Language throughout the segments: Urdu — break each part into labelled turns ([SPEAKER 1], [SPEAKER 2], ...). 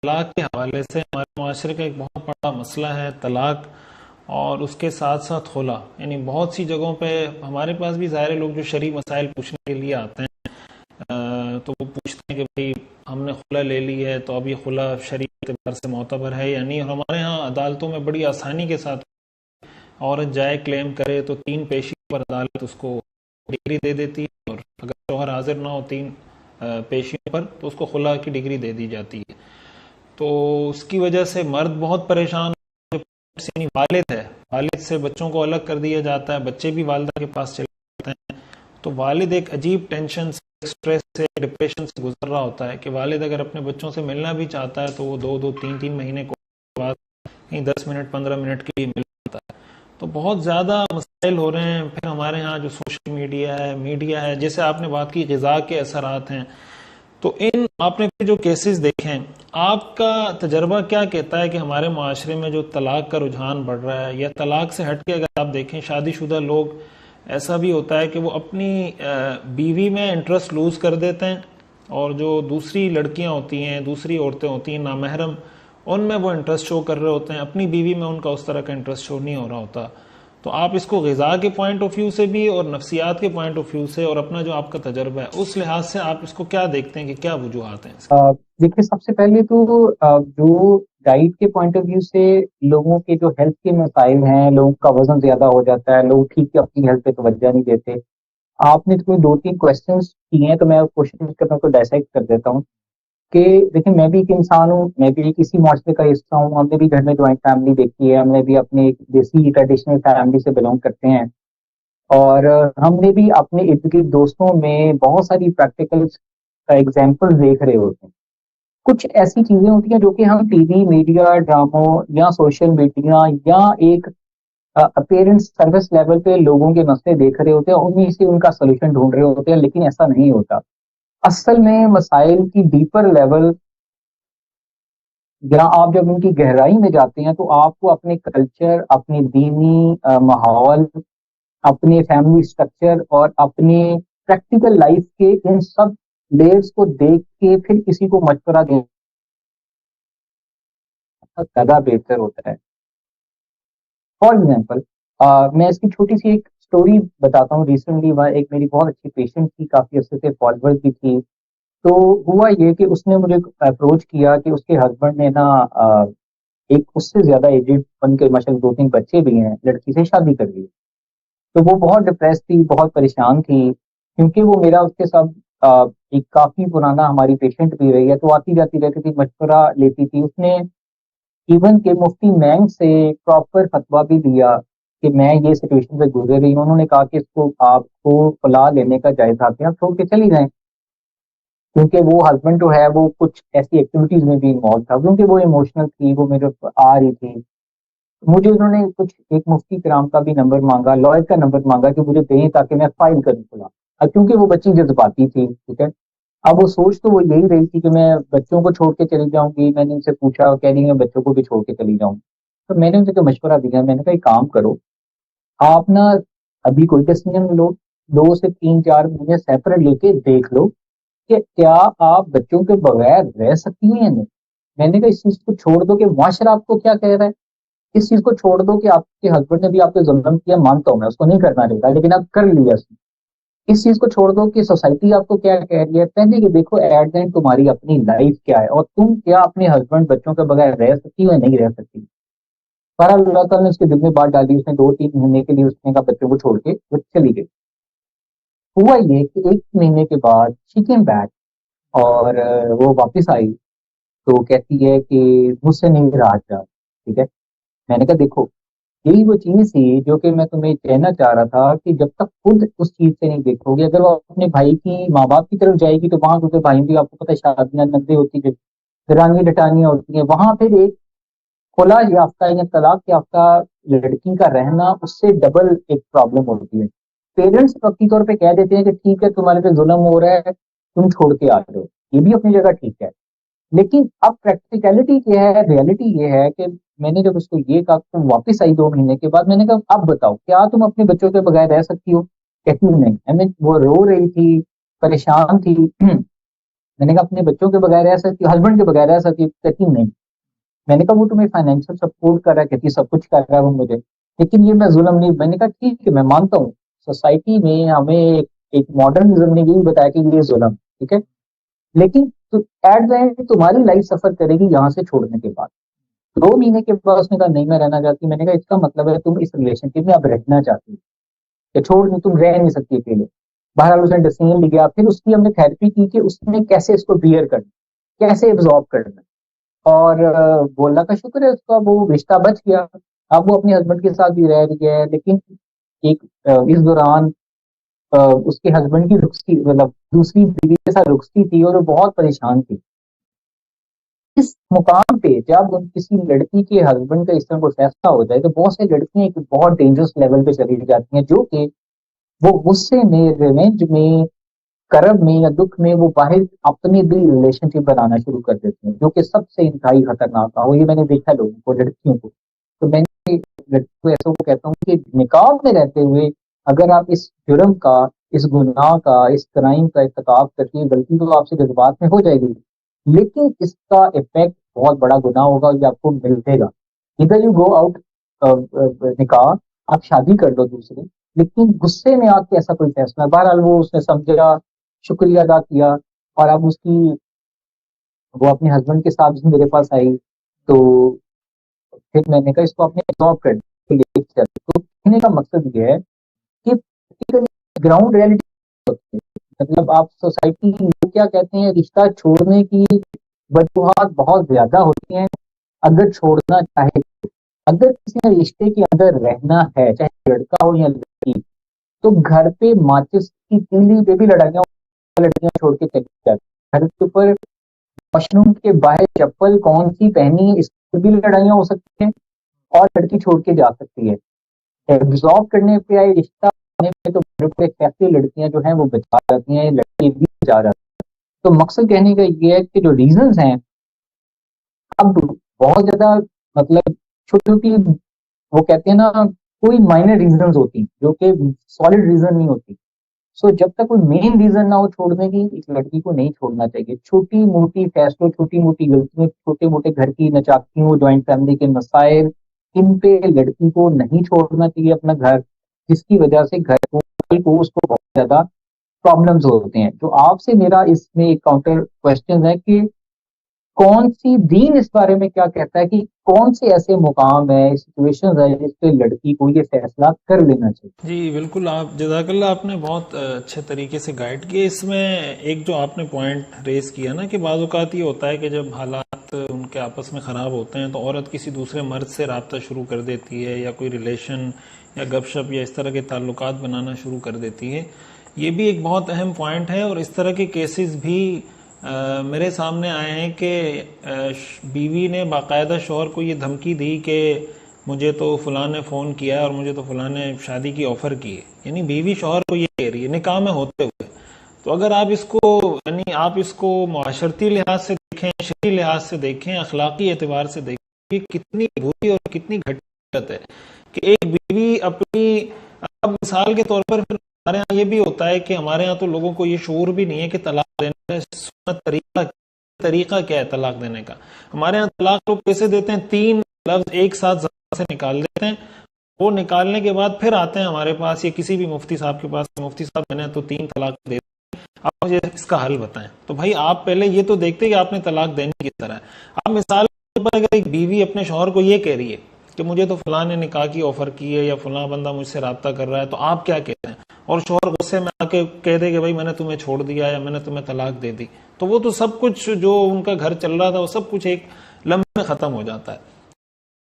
[SPEAKER 1] طلاق کے حوالے سے ہمارے معاشرے کا ایک بہت بڑا مسئلہ ہے طلاق، اور اس کے ساتھ ساتھ خلا. یعنی بہت سی جگہوں پہ ہمارے پاس بھی ظاہر لوگ جو شرعی مسائل پوچھنے کے لیے آتے ہیں تو وہ پوچھتے ہیں کہ بھئی ہم نے خلا لے لی ہے تو اب یہ خلا شرعی اعتبار سے معتبر ہے یا نہیں. اور ہمارے ہاں عدالتوں میں بڑی آسانی کے ساتھ عورت جائے کلیم کرے تو 3 پیشی پر عدالت اس کو ڈگری دے دیتی ہے، اور اگر شوہر حاضر نہ ہو 3 پیشیوں پر تو اس کو خلا کی ڈگری دے دی جاتی ہے. تو اس کی وجہ سے مرد بہت پریشان، جو یعنی والد ہے، والد سے بچوں کو الگ کر دیا جاتا ہے، بچے بھی والدہ کے پاس چلے جاتے ہیں. تو والد ایک عجیب ٹینشن سے، اسٹریس سے، ڈپریشن سے گزر رہا ہوتا ہے کہ والد اگر اپنے بچوں سے ملنا بھی چاہتا ہے تو وہ 2-3 مہینے کو بعد کہیں 10 منٹ 15 منٹ کے لیے مل جاتا ہے. تو بہت زیادہ مسائل ہو رہے ہیں. پھر ہمارے ہاں جو سوشل میڈیا ہے، جیسے آپ نے بات کی غذا کے اثرات ہیں، تو ان آپ نے جو کیسز دیکھے ہیں، آپ کا تجربہ کیا کہتا ہے کہ ہمارے معاشرے میں جو طلاق کا رجحان بڑھ رہا ہے، یا طلاق سے ہٹ کے اگر آپ دیکھیں شادی شدہ لوگ، ایسا بھی ہوتا ہے کہ وہ اپنی بیوی میں انٹرسٹ لوز کر دیتے ہیں، اور جو دوسری لڑکیاں ہوتی ہیں، دوسری عورتیں ہوتی ہیں نامحرم، ان میں وہ انٹرسٹ شو کر رہے ہوتے ہیں، اپنی بیوی میں ان کا اس طرح کا انٹرسٹ شو نہیں ہو رہا ہوتا. تو آپ اس کو غذا کے پوائنٹ آف ویو سے بھی اور نفسیات کے پوائنٹ آف ویو سے اور اپنا جو آپ کا تجربہ ہے اس لحاظ سے آپ اس کو کیا دیکھتے ہیں کہ کیا وجوہات ہیں اس کے؟
[SPEAKER 2] دیکھیے، سب سے پہلے تو جو ڈائٹ کے پوائنٹ آف ویو سے لوگوں کے جو ہیلتھ کے مسائل ہیں، لوگوں کا وزن زیادہ ہو جاتا ہے، لوگ ٹھیک سے اپنی ہیلتھ پہ توجہ نہیں دیتے. آپ نے کوئی 2-3 کوشچنس کیے ہیں تو میں کوشش کرتا ہوں کو ڈائسیکٹ کر دیتا ہوں کہ دیکھیں، میں بھی ایک انسان ہوں، میں بھی کسی معاشرے کا حصہ ہوں. ہم نے بھی گھر میں جوائنٹ فیملی دیکھی ہے، ہم نے بھی اپنے ایک دیسی ٹریڈیشنل فیملی سے بلونگ کرتے ہیں، اور ہم نے بھی اپنے ارد گرد دوستوں میں بہت ساری پریکٹیکل ایگزامپل دیکھ رہے ہوتے ہیں. کچھ ایسی چیزیں ہوتی ہیں جو کہ ہم ٹی وی، میڈیا، ڈراموں یا سوشل میڈیا یا ایک اپیرنس سروس لیول پہ لوگوں کے مسئلے دیکھ رہے ہوتے ہیں، انہیں سے ان کا سولوشن ڈھونڈ رہے ہوتے ہیں، لیکن ایسا نہیں ہوتا. اصل میں مسائل کی ڈیپر لیول، جہاں آپ جب ان کی گہرائی میں جاتے ہیں تو آپ کو اپنے کلچر، اپنے دینی ماحول، اپنے فیملی سٹرکچر اور اپنے پریکٹیکل لائف کے ان سب لیئرس کو دیکھ کے پھر کسی کو مشورہ دینا زیادہ بہتر ہوتا ہے. فار ایگزامپل، میں اس کی چھوٹی سی ایک اسٹوری بتاتا ہوں. ریسنٹلی ایک میری بہت اچھی پیشنٹ تھی، کافی عرصے سے فالوور بھی تھی. تو ہوا یہ کہ اس نے مجھے اپروچ کیا کہ اس کے ہسبینڈ نے نا ایک اس سے زیادہ ایجڈ، ان کے ماشاء اللہ 2-3 بچے بھی ہیں، لڑکی سے شادی کر لی. تو وہ بہت ڈپریس تھی، بہت پریشان تھی، کیونکہ وہ میرا اس کے ساتھ ایک کافی پرانا ہماری پیشنٹ بھی رہی ہے، تو آتی جاتی رہتی تھی، مشورہ لیتی تھی. اس نے ایون کہ مفتی مینگ سے پراپر فتویٰ بھی دیا کہ میں یہ سچویشن سے گزر رہی ہوں. انہوں نے کہا کہ اس کو آپ کو فلاح لینے کا جائزہ آتے ہیں، چھوڑ کے چلی جائیں، کیونکہ وہ ہسبینڈ جو ہے وہ کچھ ایسی ایکٹیویٹیز میں بھی انوالو تھا، کیونکہ وہ ایموشنل تھی، وہ میرے آ رہی تھی. مجھے انہوں نے کچھ ایک مفتی کرام کا بھی نمبر مانگا، لائر کا نمبر مانگا کہ مجھے دیں تاکہ میں فائل کروں فلاں، کیونکہ وہ بچی جذباتی تھی. ٹھیک ہے، اب وہ سوچ تو وہ یہی رہی تھی کہ میں بچوں کو چھوڑ کے چلی جاؤں گی. میں نے ان سے پوچھا، کہہ رہی میں بچوں کو بھی چھوڑ کے چلی جاؤں. تو میں نے ان سے مشورہ دیا، میں نے کہا ایک کام کرو، آپ نا ابھی کوئی ڈیسیجن لو، 2 سے 3-4 مہینے سیپریٹ لے کے دیکھ لو کہ کیا آپ بچوں کے بغیر رہ سکتی ہیں یا نہیں. میں نے کہا اس چیز کو چھوڑ دو کہ معاشرہ آپ کو کیا کہہ رہا ہے، اس چیز کو چھوڑ دو کہ آپ کے ہسبینڈ نے بھی آپ کو ظلم کیا، مانتا ہوں میں اس کو نہیں کرنا چاہتا، لیکن آپ کر لیا. اس چیز کو چھوڑ دو کہ سوسائٹی آپ کو کیا کہہ رہی ہے. پہلے کہ دیکھو ایٹ اینڈ تمہاری اپنی لائف کیا ہے، اور تم کیا اپنے ہسبینڈ بچوں کے بغیر رہ سکتی ہو یا نہیں رہ سکتی. پر اللہ تعالیٰ نے اس کے دل میں بات ڈالی. اس نے 2-3 مہینے کے لیے اس نے کہا بچوں کو چھوڑ کے وہ چلی گئی. ہوا یہ کہ 1 مہینے کے بعد شی کیم بیک، اور وہ واپس آئی تو کہتی ہے کہ مجھ سے نہیں رہا جا. ٹھیک ہے، میں نے کہا دیکھو یہی وہ چیز تھی جو کہ میں تمہیں کہنا چاہ رہا تھا کہ جب تک خود اس چیز سے نہیں دیکھو گے، اگر وہ اپنے بھائی کی ماں باپ کی طرف جائے گی تو وہاں کیونکہ بھائی بھی آپ کو پتہ ہے شادیاں نندے ہوتی ہیں، درانی ڈٹانیاں ہوتی ہیں، وہاں پھر ایک خلا یافتہ یا طلاق یافتہ لڑکی کا رہنا اس سے ڈبل ایک پرابلم ہوتی ہے. پیرنٹس وقتی طور پہ کہہ دیتے ہیں کہ ٹھیک ہے تمہارے پہ ظلم ہو رہا ہے، تم چھوڑ کے آ جاؤ، یہ بھی اپنی جگہ ٹھیک ہے. لیکن اب پریکٹیکلٹی کیا ہے، ریئلٹی یہ ہے کہ میں نے جب اس کو یہ کہا تم واپس آئی 2 مہینے کے بعد، میں نے کہا اب بتاؤ کیا تم اپنے بچوں کے بغیر رہ سکتی ہو. کہتی نہیں. وہ رو رہی تھی، پریشان تھی. میں نے کہا اپنے بچوں کے بغیر رہ سکتی ہو, ہسبینڈ کے بغیر رہ سکتی ہو؟ کہتی نہیں. میں نے کہا وہ تمہیں فائنینشیل سپورٹ کر رہا ہے, کہتی سب کچھ کر رہا ہے وہ مجھے, لیکن یہ میں ظلم نہیں. میں نے کہا ٹھیک ہے میں مانتا ہوں, سوسائٹی میں ہمیں ایک ماڈرنزم نے یہی بتایا کہ یہ ظلم, ٹھیک ہے, لیکن ایٹ دا اینڈ تمہاری لائف سفر کرے گی یہاں سے چھوڑنے کے بعد. 2 مہینے کے بعد اس نے کہا نہیں میں رہنا چاہتی. میں نے کہا اس کا مطلب ہے تم اس ریلیشن شپ میں اب رہنا چاہتی, کہ چھوڑ نہیں, تم رہ نہیں سکتی اکیلے. بہرحال اس نے ڈیسیژن لیا. پھر اس کی ہم نے تھراپی کی کہ اس نے کیسے اس کو بیئر کرنا, کیسے ایبزارب کرنا, اور وہ اللہ کا شکر ہے اس کا وہ رشتہ بچ گیا. اب وہ اپنے ہسبینڈ کے ساتھ بھی رہ رہی ہے, لیکن ایک اس دوران اس کے ہسبینڈ کی رخصتی, مطلب دوسری بیوی کے ساتھ رخصتی تھی, اور وہ بہت پریشان تھی. اس مقام پہ جب کسی لڑکی کے ہسبینڈ کا اس طرح کوئی فیصلہ ہو جائے تو بہت سی لڑکیاں ایک بہت ڈینجرس لیول پہ چلی جاتی ہیں, جو کہ وہ غصے میں, ریونج میں, کرب میں یا دکھ میں وہ باہر اپنے بھی ریلیشن شپ بنانا شروع کر دیتے ہیں, جو کہ سب سے انتہائی خطرناک ہے. یہ میں نے دیکھا لوگوں کو, لڑکیوں کو. تو میں نے لڑکیوں کو ایسا کو کہتا ہوں کہ نکاح میں رہتے ہوئے اگر آپ اس جرم کا, اس گناہ کا, اس کرائم کا ارتکاب کرتی ہیں, غلطی تو آپ سے جذبات میں ہو جائے گی, لیکن اس کا افیکٹ بہت بڑا گناہ ہوگا یہ آپ کو ملے گا. ادھر یو گو آؤٹ نکاح, آپ شادی کر لو دوسری, لیکن غصے میں آ کے ایسا کوئی فیصلہ. بہرحال وہ اس نے سمجھا, شکریہ ادا کیا, اور اب اس کی وہ اپنے ہسبینڈ کے ساتھ میرے پاس آئی. تو پھر میں نے کہا اس کو اپنے جاب کر لے چل. تو کہنے کا مقصد یہ ہے کہ گراؤنڈ ریئلٹی, مطلب آپ سوسائٹی لوگ کیا کہتے ہیں, رشتہ چھوڑنے کی وجوہات بہت زیادہ ہوتی ہیں. اگر چھوڑنا چاہے, اگر کسی نے رشتے کے اندر رہنا ہے, چاہے لڑکا ہو یا لڑکی, تو گھر پہ ماچس کی تیلی پہ بھی لڑکیاں چھوڑ کے چلی جاتی. گھر کے اوپر واش روم کے باہر چپل کون سی پہنی, اس پر بھی لڑائیاں ہو سکتی ہیں, اور لڑکی چھوڑ کے جا سکتی ہے. ایبزارب کرنے پہ آئے رشتہ میں تو کیسے لڑکیاں جو ہیں وہ بچا جاتی ہیں, لڑکے بھی بچا جاتے ہیں. تو مقصد کہنے کا یہ ہے کہ جو ریزنز ہیں اب بہت زیادہ, مطلب چھوٹی چھوٹی, وہ کہتے ہیں نا کوئی مائنر ریزنز ہوتی جو کہ سالڈ ریزن نہیں ہوتی. سو جب تک کوئی مین ریزن نہ ہو چھوڑنے کی, ایک لڑکی کو نہیں چھوڑنا چاہیے. چھوٹی موٹی فیصلوں, چھوٹی موٹی غلطیوں, چھوٹے موٹے گھر کی نچاکیوں, جوائنٹ فیملی کے مسائل, ان پہ لڑکی کو نہیں چھوڑنا چاہیے اپنا گھر, جس کی وجہ سے گھر کو اس کو بہت زیادہ پرابلمز ہوتے ہیں. تو آپ سے میرا اس میں ایک کاؤنٹر کوشچن ہے کہ کون سی دین اس بارے میں کیا کہتا ہے, کہ کون سے ایسے مقام ہے, سچویشن ہے جس پہ لڑکی کو یہ فیصلہ کر لینا چاہیے؟
[SPEAKER 1] جی بالکل, آپ جزاک اللہ, آپ نے بہت اچھے طریقے سے گائیڈ کیا. اس میں ایک جو آپ نے پوائنٹ ریز کیا نا, کہ بعض اوقات یہ ہوتا ہے کہ جب حالات ان کے آپس میں خراب ہوتے ہیں تو عورت کسی دوسرے مرد سے رابطہ شروع کر دیتی ہے, یا کوئی ریلیشن یا گپ شپ یا اس طرح کے تعلقات بنانا شروع کر دیتی ہے. یہ بھی ایک بہت اہم پوائنٹ ہے, اور اس طرح کے کیسز بھی میرے سامنے آئے ہیں کہ بیوی نے باقاعدہ شوہر کو یہ دھمکی دی کہ مجھے تو فلاں نے فون کیا ہے اور مجھے تو فلاں نے شادی کی آفر کی ہے. یعنی بیوی شوہر کو یہ کہہ رہی ہے نکاح میں ہوتے ہوئے. تو اگر آپ اس کو, یعنی آپ اس کو معاشرتی لحاظ سے دیکھیں, شرعی لحاظ سے دیکھیں, اخلاقی اعتبار سے دیکھیں, کتنی بری اور کتنی گھٹت ہے کہ ایک بیوی اپنی, اب مثال کے طور پر پھر ہمارے ہاں یہ بھی ہوتا ہے کہ ہمارے ہاں تو لوگوں کو یہ شعور بھی نہیں ہے کہ طلاق دینے کا طریقہ کیا ہے. طلاق دینے کا ہمارے ہاں طلاق لوگ کیسے دیتے ہیں, 3 لفظ ایک ساتھ سے نکال دیتے ہیں, وہ نکالنے کے بعد پھر آتے ہیں ہمارے پاس یا کسی بھی مفتی صاحب کے پاس, مفتی صاحب میں نے تو 3 طلاق دے دی, آپ مجھے اس کا حل بتائیں. تو بھائی آپ پہلے یہ تو دیکھتے کہ آپ نے طلاق دینے کی طرح ہے. آپ مثال پر اگر ایک بیوی اپنے شوہر کو یہ کہہ رہی ہے کہ مجھے تو فلاں نے نکاح کی آفر کی ہے یا فلاں بندہ مجھ سے رابطہ کر رہا ہے, تو آپ کیا کہتے ہیں؟ اور شوہر غصے میں آ کے کہہ دے کہ بھائی میں نے تمہیں چھوڑ دیا یا میں نے تمہیں طلاق دے دی, تو وہ تو سب کچھ جو ان کا گھر چل رہا تھا وہ سب کچھ ایک لمحے میں ختم ہو جاتا ہے.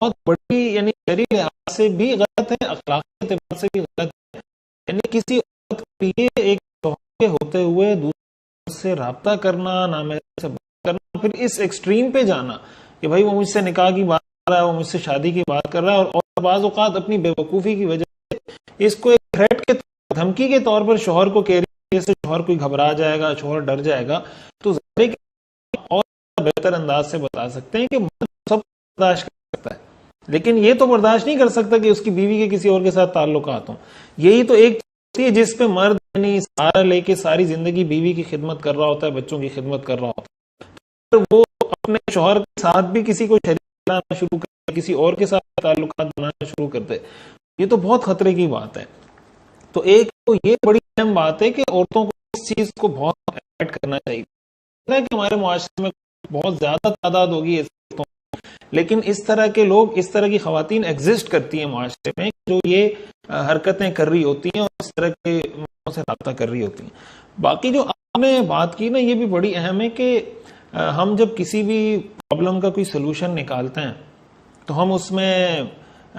[SPEAKER 1] بہت بڑی, یعنی شرعی لحاظ سے بھی غلط ہے, اخلاقی اعتبار سے بھی غلط ہے. یعنی کسی عورت کے لیے ایک شوہر کے ہوتے ہوئے دوسرے سے رابطہ کرنا, نامحرم سے بات کرنا, پھر اس ایکسٹریم پہ جانا کہ بھائی وہ مجھ سے نکاح کی بات کر رہا ہے, وہ مجھ سے شادی کی بات کر رہا ہے, اور بعض اوقات اپنی بے وقوفی کی وجہ سے اس کو ایک تھریٹ کے, دھمکی کے طور پر شوہر کو کہہ رہی ہے, جیسے شوہر کوئی گھبرا جائے گا, شوہر ڈر جائے گا. تو اور بہتر انداز سے بتا سکتے ہیں کہ مرد سب برداشت کر سکتا ہے, لیکن یہ تو برداشت نہیں کر سکتا کہ اس کی بیوی کے کسی اور کے ساتھ تعلقات ہوں. یہی تو ایک چیز ہے جس پہ مرد یعنی سارا لے کے ساری زندگی بیوی کی خدمت کر رہا ہوتا ہے, بچوں کی خدمت کر رہا ہوتا ہے, وہ اپنے شوہر کے ساتھ بھی کسی کو شریک بنانا شروع کرتے, کسی اور کے ساتھ تعلقات بنانا شروع کرتے, یہ تو بہت خطرے کی بات ہے. تو ایک تو یہ بڑی اہم بات ہے کہ عورتوں کو اس چیز کو بہت اوائڈ کرنا چاہیے کہ ہمارے معاشرے میں بہت زیادہ تعداد ہوگی عورتوں، لیکن اس طرح کے لوگ، اس طرح کی خواتین ایگزسٹ کرتی ہیں معاشرے میں جو یہ حرکتیں کر رہی ہوتی ہیں اور اس طرح کے لوگوں سے رابطہ کر رہی ہوتی ہیں. باقی جو آپ نے بات کی نا، یہ بھی بڑی اہم ہے کہ ہم جب کسی بھی پرابلم کا کوئی سلوشن نکالتے ہیں تو ہم اس میں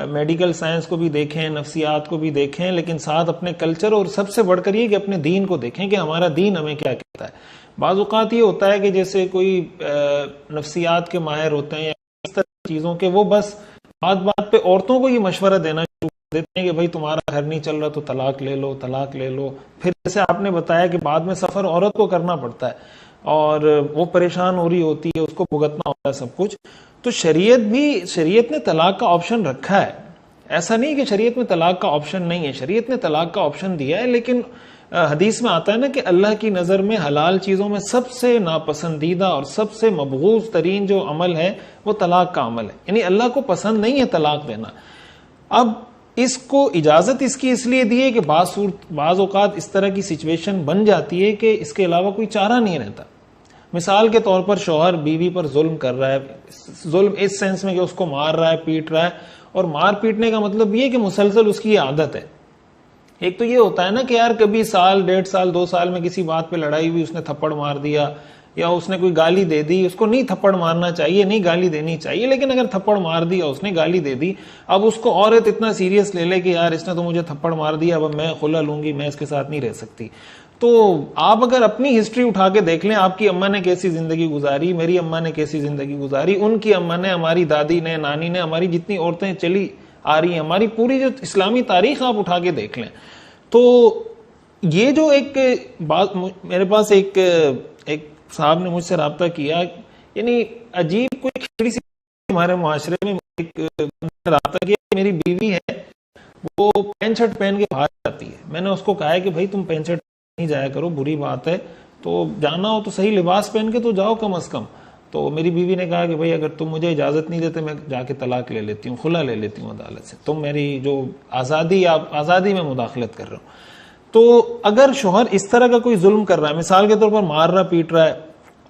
[SPEAKER 1] میڈیکل سائنس کو بھی دیکھیں، نفسیات کو بھی دیکھیں، لیکن ساتھ اپنے کلچر اور سب سے بڑھ کر یہ کہ اپنے دین کو دیکھیں کہ ہمارا دین ہمیں کیا کہتا ہے. بعض اوقات یہ ہوتا ہے کہ جیسے کوئی نفسیات کے ماہر ہوتے ہیں یا اس طرح کی چیزوں کے، وہ بس بات بات پہ عورتوں کو یہ مشورہ دینا شروع کر دیتے ہیں کہ بھائی تمہارا گھر نہیں چل رہا تو طلاق لے لو، طلاق لے لو. پھر جیسے آپ نے بتایا کہ بعد میں سفر عورت کو کرنا پڑتا ہے اور وہ پریشان ہو رہی ہوتی ہے، اس کو بھگتنا ہوتا ہے سب کچھ. تو شریعت نے طلاق کا آپشن رکھا ہے. ایسا نہیں کہ شریعت میں طلاق کا آپشن نہیں ہے، شریعت نے طلاق کا آپشن دیا ہے، لیکن حدیث میں آتا ہے نا کہ اللہ کی نظر میں حلال چیزوں میں سب سے ناپسندیدہ اور سب سے مبغوض ترین جو عمل ہے وہ طلاق کا عمل ہے. یعنی اللہ کو پسند نہیں ہے طلاق دینا. اب اس کو اجازت اس کی اس لیے دی ہے کہ بعض اوقات اس طرح کی سچویشن بن جاتی ہے کہ اس کے علاوہ کوئی چارہ نہیں رہتا. مثال کے طور پر شوہر بیوی پر ظلم کر رہا ہے، ظلم اس سینس میں کہ اس کو مار رہا ہے، پیٹ رہا ہے، اور مار پیٹنے کا مطلب یہ کہ مسلسل اس کی عادت ہے. ایک تو یہ ہوتا ہے نا کہ یار کبھی سال، 1.5 سال، 2 سال میں کسی بات پہ لڑائی ہوئی، اس نے تھپڑ مار دیا یا اس نے کوئی گالی دے دی. اس کو نہیں تھپڑ مارنا چاہیے، نہیں گالی دینی چاہیے، لیکن اگر تھپڑ مار دیا، اس نے گالی دے دی، اب اس کو عورت اتنا سیریس لے لے کہ یار اس نے تو مجھے تھپڑ مار دیا، اب میں خلا لوں گی، میں اس کے ساتھ نہیں رہ سکتی. تو آپ اگر اپنی ہسٹری اٹھا کے دیکھ لیں، آپ کی اماں نے کیسی زندگی گزاری، میری اماں نے کیسی زندگی گزاری، ان کی اماں نے، ہماری دادی نے، نانی نے، ہماری جتنی عورتیں چلی آ رہی ہیں، ہماری پوری جو اسلامی تاریخ آپ اٹھا کے دیکھ لیں. تو یہ جو ایک بات، میرے پاس ایک صاحب نے مجھ سے رابطہ کیا، یعنی عجیب کوئی کھچڑی سی ہمارے معاشرے میں ایک رابطہ کیا، میری بیوی ہے وہ پینٹ شرٹ پہن کے باہر جاتی ہے. میں نے اس کو کہا ہے کہ بھائی تم پینٹ شرٹ نہیں جایا کرو، بری بات ہے، تو جانا ہو تو صحیح لباس پہن کے تو جاؤ کم از کم. تو میری بیوی نے کہا کہ بھائی اگر تم مجھے اجازت نہیں دیتے، میں جا کے طلاق لے لیتی ہوں، خلا لے لیتی ہوں عدالت سے. تم میری جو آزادی میں مداخلت کر رہے ہو. تو اگر شوہر اس طرح کا کوئی ظلم کر رہا ہے، مثال کے طور پر مار رہا، پیٹ رہا ہے،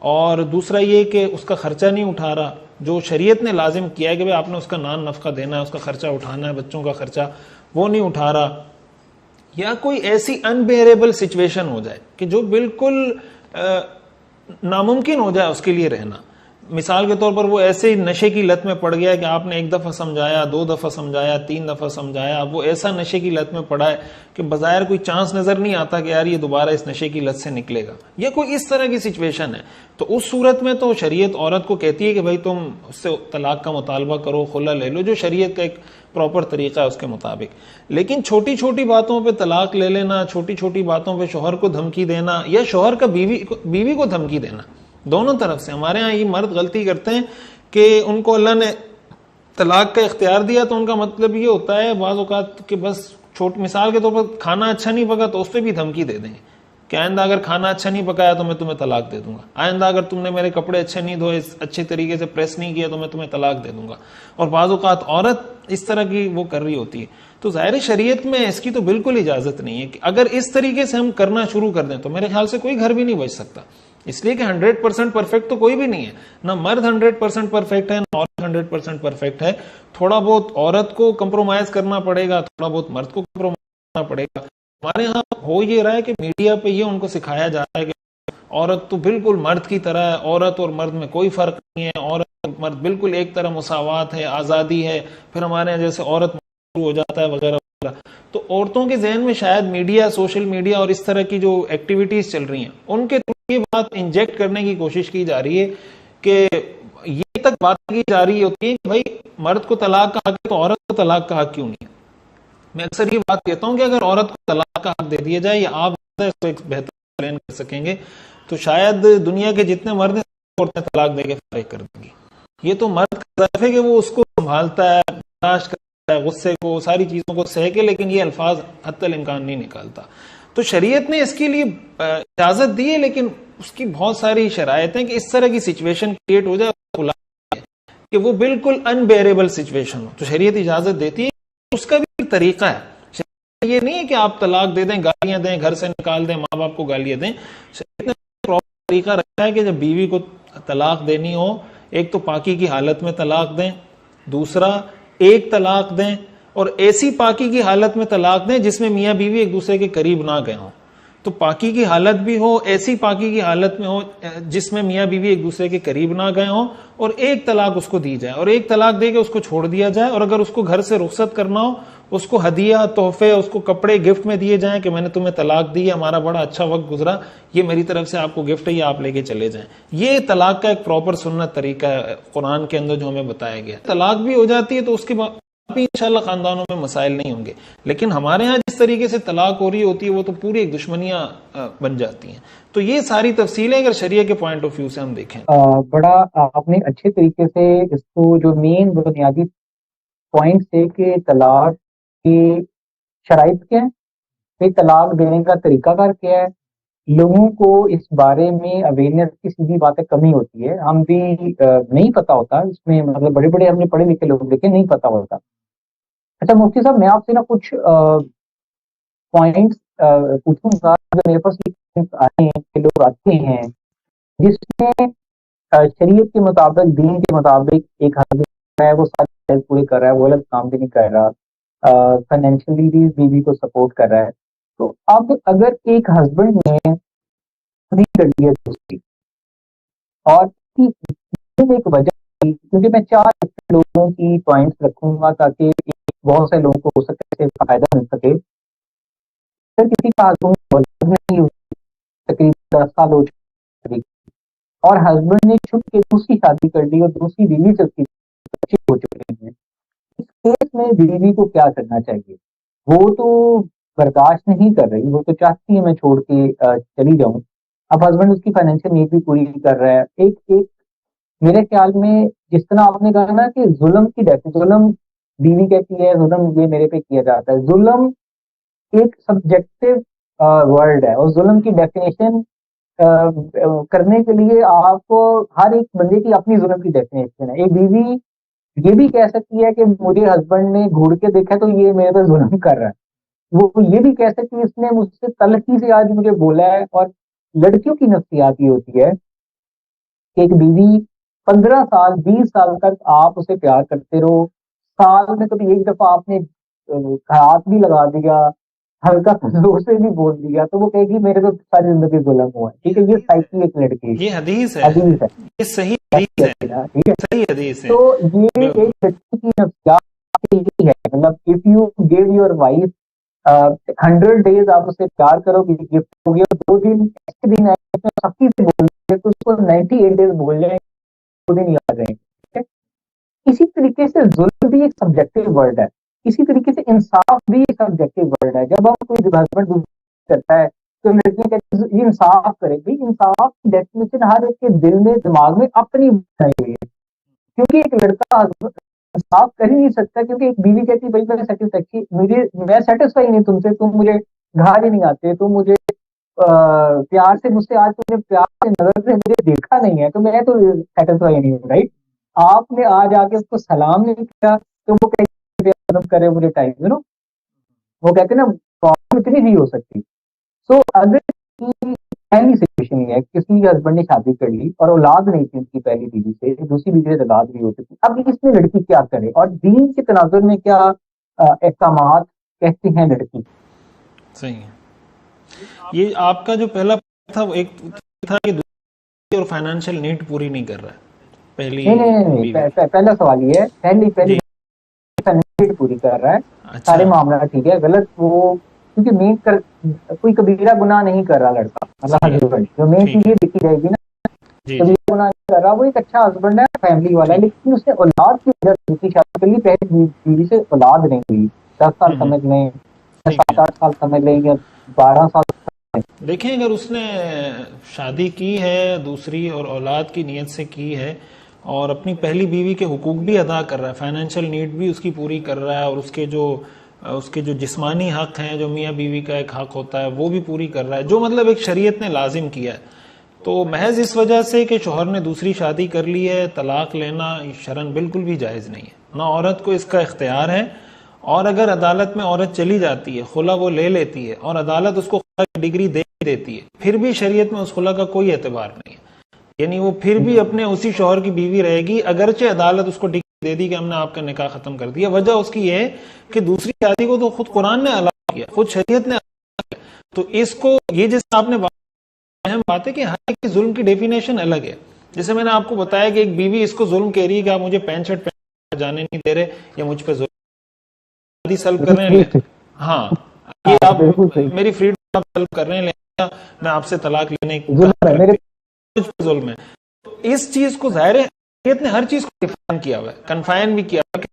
[SPEAKER 1] اور دوسرا یہ کہ اس کا خرچہ نہیں اٹھا رہا جو شریعت نے لازم کیا ہے کہ بھئی آپ نے اس کا نان نفقہ دینا ہے، اس کا خرچہ اٹھانا ہے، بچوں کا خرچہ، وہ نہیں اٹھا رہا، یا کوئی ایسی انبیئریبل سچویشن ہو جائے کہ جو بالکل ناممکن ہو جائے اس کے لیے رہنا. مثال کے طور پر وہ ایسے نشے کی لت میں پڑ گیا کہ آپ نے 1 دفعہ سمجھایا، 2 دفعہ سمجھایا، 3 دفعہ سمجھایا، اب وہ ایسا نشے کی لت میں پڑا ہے کہ بظاہر کوئی چانس نظر نہیں آتا کہ یار یہ دوبارہ اس نشے کی لت سے نکلے گا. یہ کوئی اس طرح کی سچویشن ہے، تو اس صورت میں تو شریعت عورت کو کہتی ہے کہ بھائی تم اس سے طلاق کا مطالبہ کرو، خلا لے لو، جو شریعت کا ایک پراپر طریقہ ہے اس کے مطابق. لیکن چھوٹی چھوٹی باتوں پہ طلاق لے لینا، چھوٹی چھوٹی باتوں پہ شوہر کو دھمکی دینا، یا شوہر کا بیوی کو دھمکی دینا، دونوں طرف سے. ہمارے ہاں یہ مرد غلطی کرتے ہیں کہ ان کو اللہ نے طلاق کا اختیار دیا تو ان کا مطلب یہ ہوتا ہے بعض اوقات کہ بس مثال کے طور پر کھانا اچھا نہیں پکا تو اس پہ بھی دھمکی دے دیں گے کہ آئندہ اگر کھانا اچھا نہیں پکایا تو میں تمہیں طلاق دے دوں گا، آئندہ اگر تم نے میرے کپڑے اچھے نہیں دھوئے، اچھے طریقے سے پریس نہیں کیا تو میں تمہیں طلاق دے دوں گا. اور بعض اوقات عورت اس طرح کی وہ کر رہی ہوتی ہے. تو ظاہر شریعت میں اس کی تو بالکل اجازت نہیں ہے کہ اگر اس طریقے سے ہم کرنا شروع کر دیں تو میرے خیال سے کوئی گھر بھی نہیں بچ سکتا. اس لیے کہ 100% پرفیکٹ تو کوئی بھی نہیں ہے، نہ مرد 100% پرفیکٹ ہے، نہ عورت 100% پرفیکٹ ہے. تھوڑا بہت عورت کو کمپرومائز کرنا پڑے گا، تھوڑا بہت مرد کو کمپرومائز کرنا پڑے گا. ہمارے ہاں ہو یہ رہا ہے کہ میڈیا پہ یہ ان کو سکھایا جا رہا ہے کہ عورت تو بالکل مرد کی طرح ہے، عورت اور مرد میں کوئی فرق نہیں ہے، عورت اور مرد بالکل ایک طرح، مساوات ہے، آزادی ہے. پھر ہمارے یہاں جیسے عورت شروع ہو جاتا ہے وغیرہ وغیرہ. تو عورتوں کے ذہن میں شاید میڈیا، سوشل میڈیا اور اس طرح کی جو ایکٹیویٹیز چل رہی ہیں ان کے تھرو یہ بات انجیکٹ کرنے کی کوشش کی جا رہی ہے کہ یہ تک بات کی جا رہی ہوتی ہے کہ بھائی مرد کو طلاق کا حق ہے تو عورت کو طلاق کا حق کیوں نہیں ہے. میں اکثر یہ بات کہتا ہوں کہ اگر عورت کو طلاق کا حق دے دیا جائے، یا آپ اس کو ایک بہتر پلان کر سکیں گے، تو شاید دنیا کے جتنے مرد ہیں عورتیں طلاق دے کے فارغ کر دیں گی. یہ تو مرد کا ضعف ہے کہ وہ اس کو سنبھالتا ہے، برداشت کرتا ہے، غصے کو، ساری چیزوں کو سہ کے، لیکن یہ الفاظ حتی الامکان نہیں نکالتا. تو تو شریعت نے اس کے لیے اجازت دی ہے، لیکن اس کی بہت ساری شرائط ہیں کہ اس طرح کی سچویشن کریٹ ہو جائے کہ وہ بالکل انبیئریبل سچویشن ہو، تو شریعت اجازت دیتی ہے. اس کا بھی ایک طریقہ ہے. شریعت یہ نہیں ہے کہ آپ طلاق دے دیں، گالیاں دیں، گھر سے نکال دیں، ماں باپ کو گالیاں دیں. شریعت نے پراپر طریقہ رکھا ہے کہ جب بیوی کو طلاق دینی ہو، ایک تو پاکی کی حالت میں طلاق دیں، دوسرا ایک طلاق دیں، اور ایسی پاکی کی حالت میں طلاق دیں جس میں میاں بیوی ایک دوسرے کے قریب نہ گئے ہوں. تو پاکی کی حالت بھی ہو، ایسی پاکی کی حالت میں ہو جس میں میاں بیوی ایک دوسرے کے قریب نہ گئے ہوں، اور ایک طلاق اس کو دی جائے، اور ایک طلاق دے کے اس کو چھوڑ دیا جائے. اور اگر اس کو گھر سے رخصت کرنا ہو، اس کو ہدیہ، تحفے، اس کو کپڑے گفٹ میں دیے جائیں کہ میں نے تمہیں طلاق دی ہے، ہمارا بڑا اچھا وقت گزرا، یہ میری طرف سے آپ کو گفٹ ہے، یہ آپ لے کے چلے جائیں. یہ طلاق کا ایک پراپر سنت طریقہ ہے قرآن کے اندر جو ہمیں بتایا گیا. طلاق بھی ہو جاتی ہے تو اس کے بعد بھی انشاءاللہ خاندانوں میں مسائل نہیں ہوں گے، لیکن ہمارے ہاں جس طریقے سے طلاق ہو رہی ہوتی ہے وہ تو پوری ایک دشمنیاں بن جاتی ہیں. تو یہ ساری تفصیلیں اگر شریعہ کے پوائنٹ آف ویو سے ہم دیکھیں،
[SPEAKER 2] بڑا آپ نے اچھے طریقے سے اس کو جو مین بنیادی پوائنٹ ہے کہ طلاق کی شرائط کیا ہے، طلاق دینے کا طریقہ کار کیا ہے. لوگوں کو اس بارے میں اویئرنیس کی سیدھی باتیں کمی ہوتی ہے. ہم بھی نہیں پتا ہوتا اس میں، مطلب بڑے بڑے ہم نے پڑھے لکھے لوگ دیکھے نہیں پتا ہوتا. اچھا مفتی صاحب، میں آپ سے نا کچھ پوائنٹس پوچھوں گا جو میرے پاس آئے ہیں کہ لوگ آتے ہیں جس میں شریعت کے مطابق، دین کے مطابق ایک ہسبینڈ ہے وہ سارے پورے کر رہا ہے، وہ الگ کام بھی نہیں کر رہا، فائنینشلی بھی بیوی کو سپورٹ کر رہا ہے. تو اب اگر ایک ہسبینڈ نے کر لی ہے دوسری، اور ایک وجہ، کیونکہ میں 4 لوگوں کی پوائنٹس رکھوں گا تاکہ بہت سے لوگوں کو ہو سکے فائدہ مل سکے. پھر کسی کا ہسبینڈ نہیں، تقریباً 10 سال ہو چکے اور ہسبینڈ نے چھپ کے دوسری شادی کر لی اور دوسری بیوی سے اس کی بچے ہو چکے ہیں. اس کیس میں بیوی کو کیا کرنا چاہیے؟ وہ تو برداشت نہیں کر رہی، وہ تو چاہتی ہے میں چھوڑ کے چلی جاؤں. اب ہسبینڈ اس کی فائنینشیل نیڈ بھی پوری کر رہا ہے. ایک میرے خیال میں جس طرح آپ نے کہا نا کہ ظلم کی ظلم بیوی کہتی ہے ظلم یہ میرے پہ کیا جاتا ہے. ظلم ایک سبجیکٹو ورڈ ہے، اور ظلم کی ڈیفینیشن کرنے کے لیے آپ کو ہر ایک بندے کی اپنی ظلم کی ڈیفینیشن ہے. ایک بیوی یہ بھی کہہ سکتی ہے کہ مجھے ہسبینڈ نے گھوڑ کے دیکھا تو یہ میرے پہ ظلم کر رہا ہے. وہ یہ بھی کہہ سکتی ہے اس نے مجھ سے تلخی سے آج مجھے بولا ہے. اور لڑکیوں کی نفسیات یہ ہوتی ہے کہ ایک بیوی 15 سال 20 سال تک آپ اسے پیار کرتے رہو، سال میں کبھی ایک دفعہ آپ نے ہاتھ بھی لگا دیا، ہلکا زور سے بھی بول دیا، تو وہ کہے گی میرے کو ساری زندگی ظلم ہوا ہے. ٹھیک ہے، یہ سائیکی ایک لڑکی،
[SPEAKER 1] یہ حدیث ہے،
[SPEAKER 2] حدیث ہے،
[SPEAKER 1] یہ صحیح حدیث ہے،
[SPEAKER 2] ٹھیک ہے.
[SPEAKER 1] صحیح حدیث ہے.
[SPEAKER 2] تو یہ ایک لڑکی کی نفسیات یہی ہے. مطلب if you give your wife 100 days آپ اسے پیار کرو گے، گفٹ ہو گیا، 2 دن ایسے دن آئے سختی سے بول رہے تو اس کو 98 days بول جائیں، 2 دن یاد رہیں. اسی طریقے سے ظلم بھی ایک سبجیکٹو ورڈ ہے، اسی طریقے سے انصاف بھی ایک سبجیکٹو ورڈ ہے. جب ہم کوئی ہسبینڈ کرتا ہے تو لڑکیاں کہتی ہیں یہ انصاف کرے. بھی انصاف کی ڈیفینیشن ہر ایک کے دل میں دماغ میں اپنی بنائی ہوئی ہے، کیونکہ ایک لڑکا انصاف کر ہی نہیں سکتا. کیونکہ ایک بیوی کہتی ہے بھائی میں سیٹسفائی نہیں تم سے، تم مجھے گھر ہی نہیں آتے، تم مجھے پیار سے مجھ سے آج تم نے پیار سے نظر سے مجھے دیکھا نہیں ہے، تو میں تو سیٹسفائی نہیں ہوں. رائٹ، آپ نے آج آ کے اس کو سلام نہیں کیا تو وہ کہتے کرے مجھے ٹائم دے نو. وہ کہتے ہیں نا پرابلم اتنی نہیں ہو سکتی. سو اگر پہلی سچویشن یہ ہے کسی ہسبینڈ نے شادی کر لی اور اولاد نہیں تھی اس کی پہلی بیوی سے، دوسری بیوی سے اولاد بھی ہو چکی، اب اس میں لڑکی کیا کرے اور دین کے تناظر میں کیا احکامات کہتے ہیں لڑکی؟
[SPEAKER 1] صحیح ہے. یہ آپ کا جو پہلا تھا وہ ایک تھا کہ دوسری اور فائنینشیل نیڈ پوری نہیں کر رہا ہے.
[SPEAKER 2] پہلا سوال یہ ہے پہلی نیڈ پوری کر رہا ہے، سارے معاملات ٹھیک ہے. غلط وہ کیونکہ مین کوئی کبیرہ گناہ نہیں کر رہا لڑکا، مطلب جو مین چیز یہ دیکھی جائے گی نا، کبیرہ گناہ نہیں کر رہا، وہ ایک اچھا ہسبینڈ ہے، فیملی والا ہے، لیکن اس نے اولاد کی وجہ سے دوسری شادی کر لی. پہلی بیوی سے اولاد نہیں ہوئی، 10 سال سمجھ لیں، 7-8 سال سمجھ لیں یا 12 سال.
[SPEAKER 1] دیکھیں اگر اس نے شادی کی ہے دوسری اور اولاد کی نیت سے کی ہے اور اپنی پہلی بیوی کے حقوق بھی ادا کر رہا ہے، فائنینشیل نیڈ بھی اس کی پوری کر رہا ہے، اور اس کے جو اس کے جو جسمانی حق ہیں، جو میاں بیوی کا ایک حق ہوتا ہے، وہ بھی پوری کر رہا ہے، جو مطلب ایک شریعت نے لازم کیا ہے. تو محض اس وجہ سے کہ شوہر نے دوسری شادی کر لی ہے، طلاق لینا شرعاً بالکل بھی جائز نہیں ہے. نہ عورت کو اس کا اختیار ہے، اور اگر عدالت میں عورت چلی جاتی ہے، خلا وہ لے لیتی ہے اور عدالت اس کو خلا کی ڈگری دے دیتی ہے، پھر بھی شریعت میں اس خلا کا کوئی اعتبار نہیں ہے. یعنی وہ پھر بھی اپنے اسی شوہر کی بیوی رہے گی، اگرچہ عدالت اس کو ڈگری دے دی کہ ہم نے آپ کا نکاح ختم کر دیا. وجہ اس کی یہ ہے کہ دوسری شادی کو تو خود قرآن نے الاؤ کیا، خود شریعت نے الاؤ کیا. تو اس کو یہ جیسے آپ نے اہم بات ہے کہ ہر ایک کی ظلم کی ڈیفینیشن الگ ہے. جیسے میں نے آپ کو بتایا کہ ایک بیوی اس کو ظلم کہہ رہی ہے کہ آپ مجھے پینٹ شرٹ پہن جانے نہیں دے رہے، یا مجھ پہ ظلم سلب کر رہے ہیں. ہاں، یہ آپ میری فریڈم سلب کر رہے ہیں، میں آپ سے طلاق لینے کا ظلم ہے. تو اس چیز کو ظاہر ہے شریعت نے ہر چیز کو ڈیفائن کیا ہوا ہے، کنفائن بھی کیا ہوا ہے.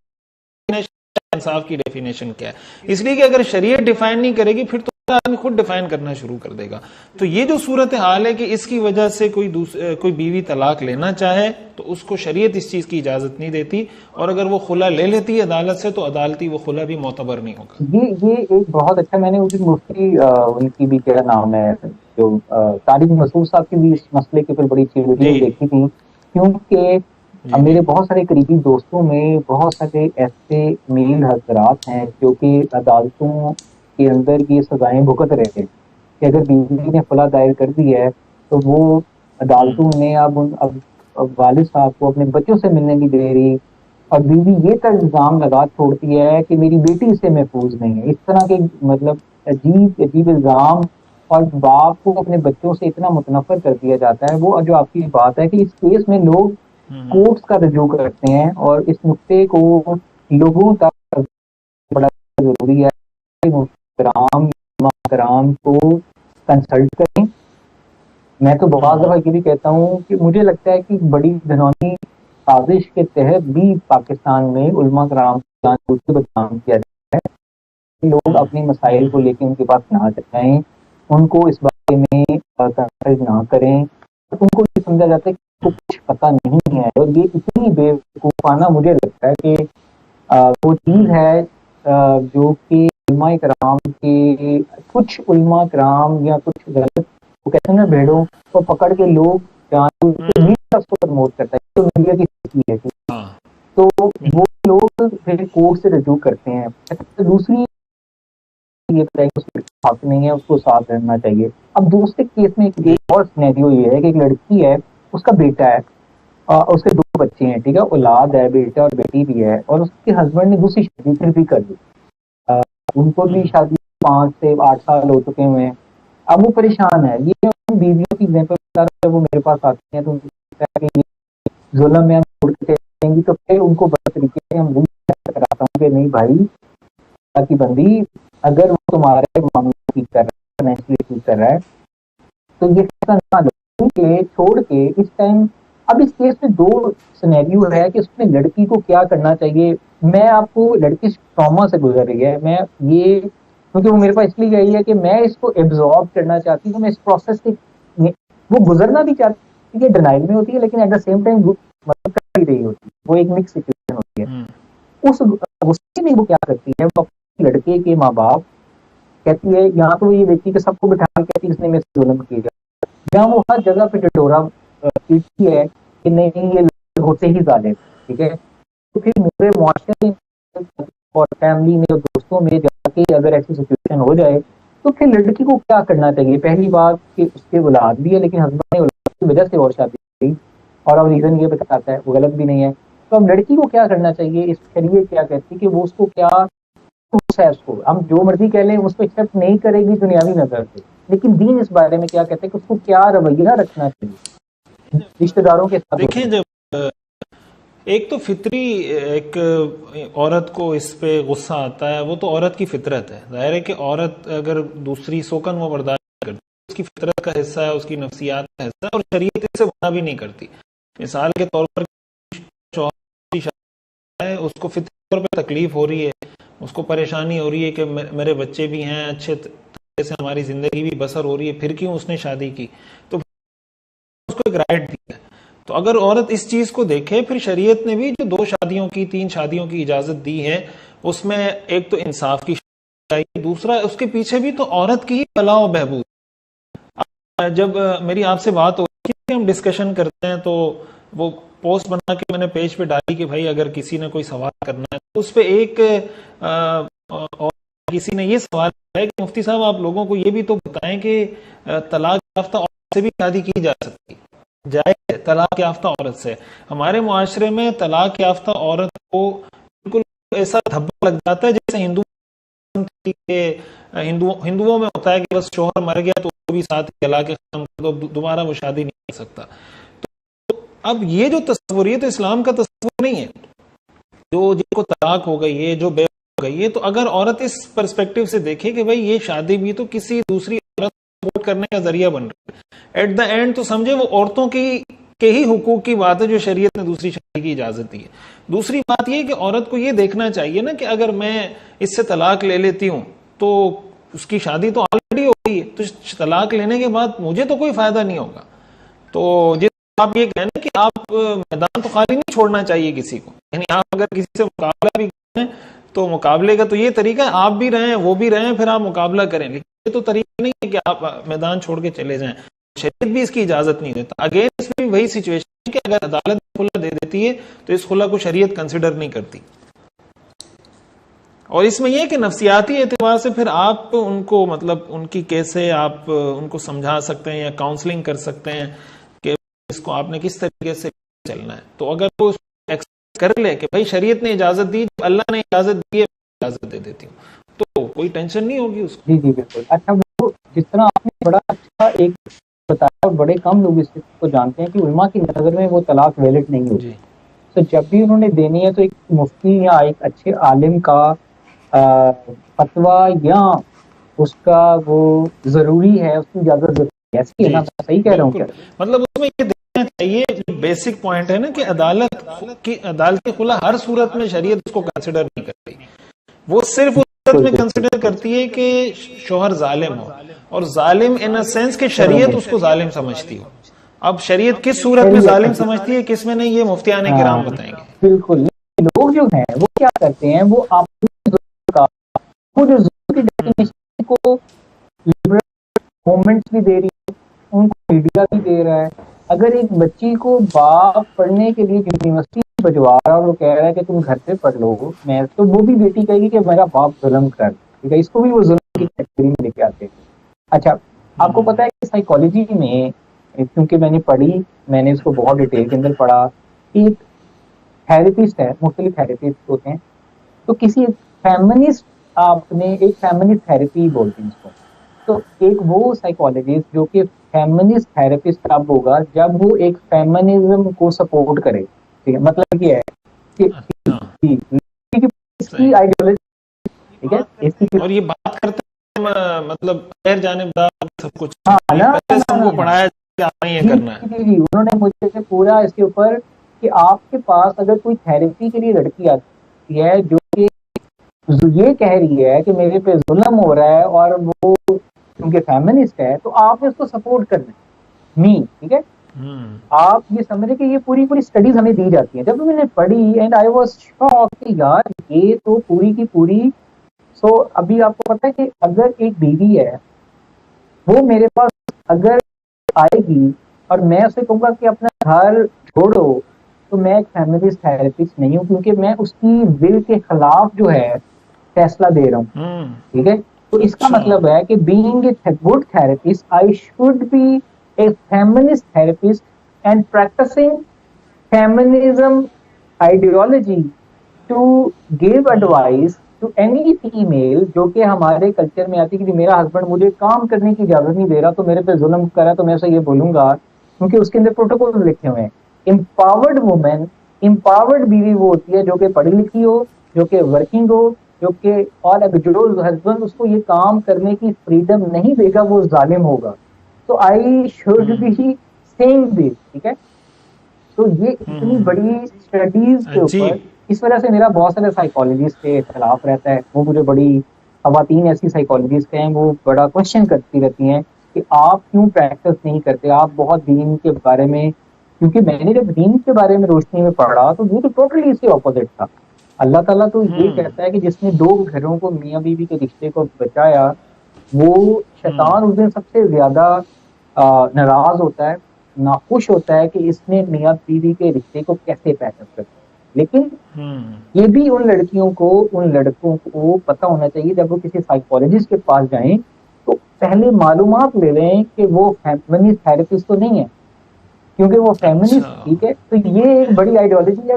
[SPEAKER 1] انصاف کی ڈیفینیشن کیا ہے؟ اس لیے کہ اگر شریعت ڈیفائن نہیں کرے گی پھر تو آدمی خود ڈیفائن کرنا شروع کر دے گا. تو یہ جو صورتحال ہے کہ اس کی وجہ سے کوئی بیوی طلاق لینا چاہے تو اس کو شریعت اس چیز کی اجازت نہیں دیتی، اور اگر وہ خلا لے لیتی ہے عدالت سے تو عدالتی وہ خلا بھی معتبر نہیں ہوگا.
[SPEAKER 2] یہ ایک بہت اچھا، میں نے اس دن مفتی ان کی بھی کیا نام ہے جو طارق مسعود صاحب کی بھی اس مسئلے کے اوپر بڑی اچھی ویڈیو دیکھی تھی، کیونکہ میرے بہت سارے قریبی دوستوں میں بہت سارے ایسے میل حضرات ہیں جو کہ عدالتوں کے اندر یہ سزائیں بھگت رہے ہیں کہ اگر بیوی نے خلا دائر کر دی ہے تو وہ عدالتوں نے اب والد صاحب کو اپنے بچوں سے ملنے نہیں دے رہی، اور بیوی یہ کا الزام لگا چھوڑتی ہے کہ میری بیٹی اس سے محفوظ نہیں ہے. اس طرح کے مطلب عجیب الزام، اور باپ کو اپنے بچوں سے اتنا متنفر کر دیا جاتا ہے. وہ جو آپ کی بات ہے کہ اس کیس میں لوگ کورٹس کا رجوع کرتے ہیں، اور اس نقطے کو لوگوں تک بڑا ضروری ہے کرام کو کنسلٹ کریں. میں تو بہت دفعہ یہ بھی کہتا ہوں کہ مجھے لگتا ہے کہ بڑی گھنونی سازش کے تحت بھی پاکستان میں علماء کرام کو بدنام کیا جاتا ہے. لوگ اپنے مسائل کو لے کے ان کے پاس نہ جائیں، ان کو اس بارے میں نہ کریں. ان کو یہ سمجھا جاتا ہے کہ کچھ پتہ نہیں ہے، اور یہ اتنی بے وقوفانہ مجھے لگتا ہے کہ وہ چیز ہے جو کہ علماء کرام کے کچھ علماء کرام یا کچھ غلط وہ کہتے ہیں نا بھیڑوں کو پکڑ کے لوگ میڈیا اس کو پروموٹ کرتا ہے، تو میڈیا کی سچی ہے تو وہ لوگ پھر کورٹ سے رجوع کرتے ہیں. دوسری یہ حق نہیں ہے، اس کو ساتھ رہنا چاہیے. اب دوسرے کیس میں ایک اور سینیریو یہ ہے کہ ایک لڑکی ہے، اس کا بیٹا ہے، اس کے 2 بچے ہیں، ٹھیک ہے، اولاد ہے، بیٹا اور بیٹی بھی ہے، اور اس کے ہسبینڈ نے دوسری شادی پھر بھی کر دی. ان کو بھی شادی 5 سے 8 سال ہو چکے ہوئے ہیں. اب وہ پریشان ہے. یہ بیویوں کی ایگزامپل وہ میرے پاس آتی ہیں تو ظلم میں ہم دیں گی، تو پھر ان کو بڑے طریقے سے ہم کراتا ہوں کہ نہیں بھائی کی بندی، اگر وہ تمہارے معاملے ٹھیک کر رہا ہے، فائنینشلی ٹھیک کر رہا ہے، تو یہ نہ لو کہ چھوڑ کے اس ٹائم. اب اس کیس میں 2 سینیریو ہے کہ اس میں لڑکی کو کیا کرنا چاہیے. میں آپ کو لڑکی ٹراما سے گزر رہی ہے، میں یہ کیونکہ وہ میرے پاس اس لیے گئی ہے کہ میں اس کو ایبزارب کرنا چاہتی ہوں. میں اس پروسیس سے وہ گزرنا بھی چاہتی ہے، ڈینائل میں ہوتی ہے، لیکن ایٹ دا سیم ٹائم مطلب کر ہی رہی ہوتی ہے. وہ ایک مکس سچویشن ہوتی ہے. اس غصے میں وہ کیا کرتی ہے، وہ اپنے لڑکے کے ماں باپ کہتی ہے، یہاں تو یہ دیکھتی کہ سب کو بٹھا کے کہتی اس نے میرے سے ظلم کیا، جہاں وہ ہر جگہ پہ ڈٹورا پیٹتی ہے کہ نہیں یہ ہوتے ہی ظالم، ٹھیک ہے. تو پھر میرے معاشرے اور فیملی میں اور دوستوں میں جا کے اگر ایسی سچویشن ہو جائے تو پھر لڑکی کو کیا کرنا چاہیے. پہلی بات کہ اس کے اولاد بھی ہے، لیکن ہسبینڈ نے اولاد کی وجہ سے اور شادی کی، اور اب ریزن یہ بتاتا ہے وہ غلط بھی نہیں ہے. تو اب لڑکی کو کیا کرنا چاہیے. اس شریعت کیا کہتی ہے کہ وہ اس کو کیا ہے، اس کو ہم جو مرضی کہہ لیں اس کو ایکسیپٹ نہیں کرے گی دنیاوی نظر سے، لیکن دین اس بارے میں کیا کہتے ہیں کہ اس کو کیا رویہ رکھنا چاہیے رشتہ داروں کے ساتھ.
[SPEAKER 1] دیکھیں جب ایک تو فطری ایک عورت کو اس پہ غصہ آتا ہے، وہ تو عورت کی فطرت ہے. ظاہر ہے کہ عورت اگر دوسری سوکن وہ برداشت کرتی ہے، اس کی فطرت کا حصہ ہے، اس کی نفسیات کا حصہ ہے، اور شریعت اسے منع بھی نہیں کرتی. مثال کے طور پر اس کو فطری طور پہ تکلیف ہو رہی ہے، اس کو پریشانی ہو رہی ہے کہ میرے بچے بھی ہیں، اچھے طریقے سے ہماری زندگی بھی بسر ہو رہی ہے، پھر کیوں اس نے شادی کی. تو اس کو ایک رائٹ دیا ہے. تو اگر عورت اس چیز کو دیکھے، پھر شریعت نے بھی جو 2 شادیوں کی 3 شادیوں کی اجازت دی ہے، اس میں ایک تو انصاف کی چاہیے، دوسرا اس کے پیچھے بھی تو عورت کی ہی فلاح و بہبود. جب میری آپ سے بات ہو رہی ہے، ہم ڈسکشن کرتے ہیں، تو وہ پوسٹ بنا کے میں نے پیج پہ ڈالی کہ بھائی اگر کسی نے کوئی سوال کرنا ہے تو اس پہ ایک اور کسی نے یہ سوال کیا ہے کہ مفتی صاحب آپ لوگوں کو یہ بھی تو بتائیں کہ طلاق یافتہ عورت سے بھی شادی کی جا سکتی، جائز ہے طلاق یافتہ عورت سے. ہمارے معاشرے میں طلاق یافتہ عورت کو بالکل ایسا دھبا لگ جاتا ہے جیسے ہندوؤں میں ہوتا ہے کہ بس شوہر مر گیا تو وہ بھی ساتھ جلا کے ختم کر دو، دوبارہ وہ شادی نہیں کر سکتا. تو اب یہ جو تصور، یہ تو اسلام کا تصور نہیں ہے. جو جن کو طلاق ہو گئی ہے، جو بے ہو گئی ہے، تو اگر عورت اس پرسپیکٹو سے دیکھے کہ بھائی یہ شادی بھی تو کسی دوسری عورت کو سپورٹ کرنے کا ذریعہ بن رہی ہے، ایٹ دا اینڈ تو سمجھے وہ عورتوں کے ہی حقوق کی بات ہے جو شریعت نے دوسری شادی کی اجازت دی ہے. دوسری بات یہ کہ عورت کو یہ دیکھنا چاہیے نا کہ اگر میں اس سے طلاق لے لیتی ہوں تو اس کی شادی تو آلریڈی ہو گئی ہے، تو طلاق لینے کے بعد مجھے تو کوئی فائدہ نہیں ہوگا. تو جس آپ یہ کہنا کہ آپ میدان تو خالی نہیں چھوڑنا چاہیے کسی کو، یعنی آپ اگر کسی سے مقابلہ بھی کریں تو مقابلے کا تو یہ طریقہ ہے آپ بھی رہیں وہ بھی رہیں، پھر آپ مقابلہ کریں، لیکن یہ تو طریقہ نہیں ہے کہ آپ میدان چھوڑ کے چلے جائیں. شریعت بھی اس کی اجازت نہیں دیتا. اگین اس میں وہی سچویشن ہے کہ اگر عدالت خلا دے دیتی ہے تو اس خلا کو شریعت کنسیڈر نہیں کرتی. اور اس میں یہ کہ نفسیاتی اعتبار سے پھر آپ ان کو مطلب ان کی کیسے آپ ان کو سمجھا سکتے ہیں یا کاؤنسلنگ کر سکتے ہیں کہ اس کو آپ نے کس طریقے سے چلنا ہے. تو اگر وہ ایکسپٹ کر لے کہ بھائی شریعت نے اجازت دی، اللہ نے اجازت دی ہے، اجازت دے دیتی ہوں، تو کوئی ٹینشن نہیں ہوگی اس کو.
[SPEAKER 2] جی بالکل. اچھا، وہ جس طرح آپ نے بڑا اچھا ایک بتایا، بڑے کم لوگ اس کو جانتے ہیں کہ علماء کی نظر میں وہ طلاق ویلڈ نہیں ہوتی. تو جب بھی انہوں نے دینی ہے تو ایک مفتی یا ایک اچھے عالم کا فتویٰ یا اس کا وہ ضروری ہے، اس کی اجازت ضروری ہے. ایسی ہے نا، صحیح کہہ رہا ہوں کیا؟
[SPEAKER 1] مطلب اس میں یہ دیکھنا چاہیے، بیسک پوائنٹ ہے نا کہ عدالت خلا ہر صورت میں شریعت اس کو کنسیڈر نہیں کرتی. وہ صرف اس صورت میں کنسیڈر کرتی ہے کہ شوہر ظالم ہو، اور ظالم ان سینس کہ شریعت اس کو ظالم سمجھتی ہو. اب شریعت کس صورت میں ظالم سمجھتی ہے کس میں نہیں، یہ مفتیان کرام بتائیں گے.
[SPEAKER 2] بالکل. لوگ جو ہیں وہ کیا کرتے ہیں، وہ آپ کو جو ظلم کی ڈیفینیشن کو لبرل موومنٹس بھی دے رہی ہے، ان کو میڈیا بھی دے رہا ہے. اگر ایک بچی کو باپ پڑھنے کے لیے یونیورسٹی بھجوا رہا ہے اور وہ کہہ رہا ہے کہ تم گھر پہ پڑھ لو میں، تو وہ بھی بیٹی کہے گی کہ میرا باپ ظلم کر، ٹھیک ہے، اس کو بھی وہ ظلم کی کیٹیگری میں لے کے آتے ہیں. اچھا، آپ کو پتا ہے کہ سائیکالوجی میں، کیونکہ میں نے پڑھی، میں نے اس کو بہت ڈیٹیل کے اندر پڑھا، ایک تھراپسٹ ہے، مختلف تھراپسٹ ہوتے ہیں، تو کسی فیمنسٹ، آپ نے ایک فیمنسٹ تھراپی بولتے ہیں اس کو، تو ایک وہ سائیکالوجسٹ جو کہ فیمنسٹ تھراپسٹ تب ہوگا جب وہ ایک فیمنزم کو سپورٹ کرے. ٹھیک ہے، مطلب یہ ہے کہ اس کی آئیڈیالوجی، ٹھیک ہے، اس کی، اور
[SPEAKER 1] یہ بات کرتے ہیں مطلب غیر جانبدار سب کچھ ہم کو پڑھایا کرنا ہے.
[SPEAKER 2] جی انہوں نے مجھے پورا اس کے اوپر کہ آپ کے پاس اگر کوئی تھراپی کے لیے لڑکی آتی ہے جو کہ یہ کہہ رہی ہے کہ میرے پہ ظلم ہو رہا ہے اور وہ کیونکہ فیمنسٹ ہے، تو آپ نے اس کو سپورٹ کرنا ہے. ٹھیک ہے، آپ یہ سمجھے کہ یہ پوری اسٹڈیز ہمیں دی جاتی ہیں. جب میں نے پڑھی اینڈ آئی واز شاک کہ یار یہ تو پوری کی پوری. سو ابھی آپ کو پتا ہے کہ اگر ایک بیوی ہے وہ میرے پاس اگر آئے گی اور میں اسے کہوں گا کہ اپنا گھر چھوڑو، تو میں ایک فیمنسٹ تھراپسٹ نہیں ہوں، کیونکہ میں اس کی ول کے خلاف جو ہے فیصلہ دے رہا ہوں. ٹھیک ہے، تو اس کا مطلب ہے کہ being a good therapist I should be a feminist therapist and practicing feminism ideology to give advice to any female جو کہ ہمارے کلچر میں آتی ہے کہ میرا ہسبینڈ مجھے کام کرنے کی اجازت نہیں دے رہا تو میرے پہ ظلم کر رہا ہے، تو میں اسے یہ بولوں گا، کیونکہ اس کے اندر پروٹوکول لکھے ہوئے ہیں. امپاورڈ وومن، امپاورڈ بیوی وہ ہوتی ہے جو کہ پڑھی لکھی ہو، جو کہ ورکنگ ہو، جو کہ اور جو ہسبینڈ اس کو یہ کام کرنے کی فریڈم نہیں دے گا وہ ظالم ہوگا. تو آئی شوڈ بی سیئنگ دس. ٹھیک ہے، تو یہ اتنی بڑی اسٹڈیز کے اوپر، اس وجہ سے میرا بہت سارے سائیکالوجسٹ کے خلاف رہتا ہے. وہ مجھے بڑی خواتین ایسی سائیکالوجسٹ ہیں وہ بڑا کوشچن کرتی رہتی ہیں کہ آپ کیوں پریکٹس نہیں کرتے، آپ بہت دین کے بارے میں کیونکہ میں نے جب دین کے بارے میں روشنی میں پڑھا تو وہ تو ٹوٹلی اس کے اپوزٹ تھا. اللہ تعالیٰ تو یہ کہتا ہے کہ جس نے 2 گھروں کو میاں بیوی کے رشتے کو بچایا, وہ شیطان اس دن سب سے زیادہ ناراض ہوتا ہے, ناخوش ہوتا ہے کہ اس نے میاں بیوی کے رشتے کو کیسے پیچ اپ کر دیا. لیکن یہ بھی ان لڑکیوں کو, ان لڑکوں کو پتا ہونا چاہیے جب وہ کسی سائیکولوجسٹ کے پاس جائیں تو پہلے معلومات لے لیں کہ وہ فیمنسٹ تھراپسٹ تو نہیں ہے, کیونکہ وہ فیمنسٹ, ٹھیک ہے. تو یہ ایک بڑی آئیڈیالوجی ہے.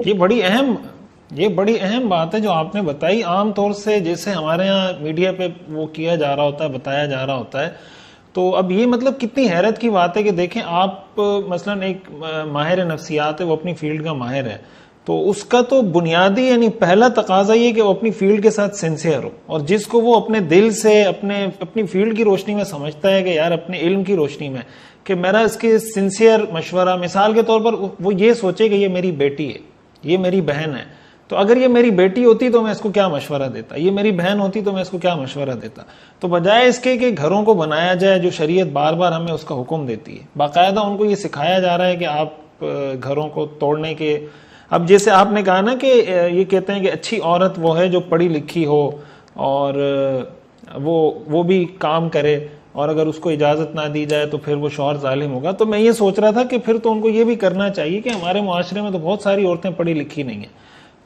[SPEAKER 1] یہ بڑی اہم بات ہے جو آپ نے بتائی. عام طور سے جیسے ہمارے ہاں میڈیا پہ وہ کیا جا رہا ہوتا ہے, بتایا جا رہا ہوتا ہے, تو اب یہ مطلب کتنی حیرت کی بات ہے کہ دیکھیں آپ مثلا ایک ماہر نفسیات ہے, وہ اپنی فیلڈ کا ماہر ہے, تو اس کا تو بنیادی یعنی پہلا تقاضا یہ کہ وہ اپنی فیلڈ کے ساتھ سنسیئر ہو, اور جس کو وہ اپنے دل سے اپنی فیلڈ کی روشنی میں سمجھتا ہے کہ یار اپنے علم کی روشنی میں کہ میرا اس کے سنسیئر مشورہ, مثال کے طور پر وہ یہ سوچے کہ یہ میری بیٹی ہے, یہ میری بہن ہے, تو اگر یہ میری بیٹی ہوتی تو میں اس کو کیا مشورہ دیتا, یہ میری بہن ہوتی تو میں اس کو کیا مشورہ دیتا. تو بجائے اس کے کہ گھروں کو بنایا جائے جو شریعت بار بار ہمیں اس کا حکم دیتی ہے, باقاعدہ ان کو یہ سکھایا جا رہا ہے کہ آپ گھروں کو توڑنے کے, اب جیسے آپ نے کہا نا کہ یہ کہتے ہیں کہ اچھی عورت وہ ہے جو پڑھی لکھی ہو اور وہ بھی کام کرے, اور اگر اس کو اجازت نہ دی جائے تو پھر وہ شوہر ظالم ہوگا. تو میں یہ سوچ رہا تھا کہ پھر تو ان کو یہ بھی کرنا چاہیے کہ ہمارے معاشرے میں تو بہت ساری عورتیں پڑھی لکھی نہیں ہیں,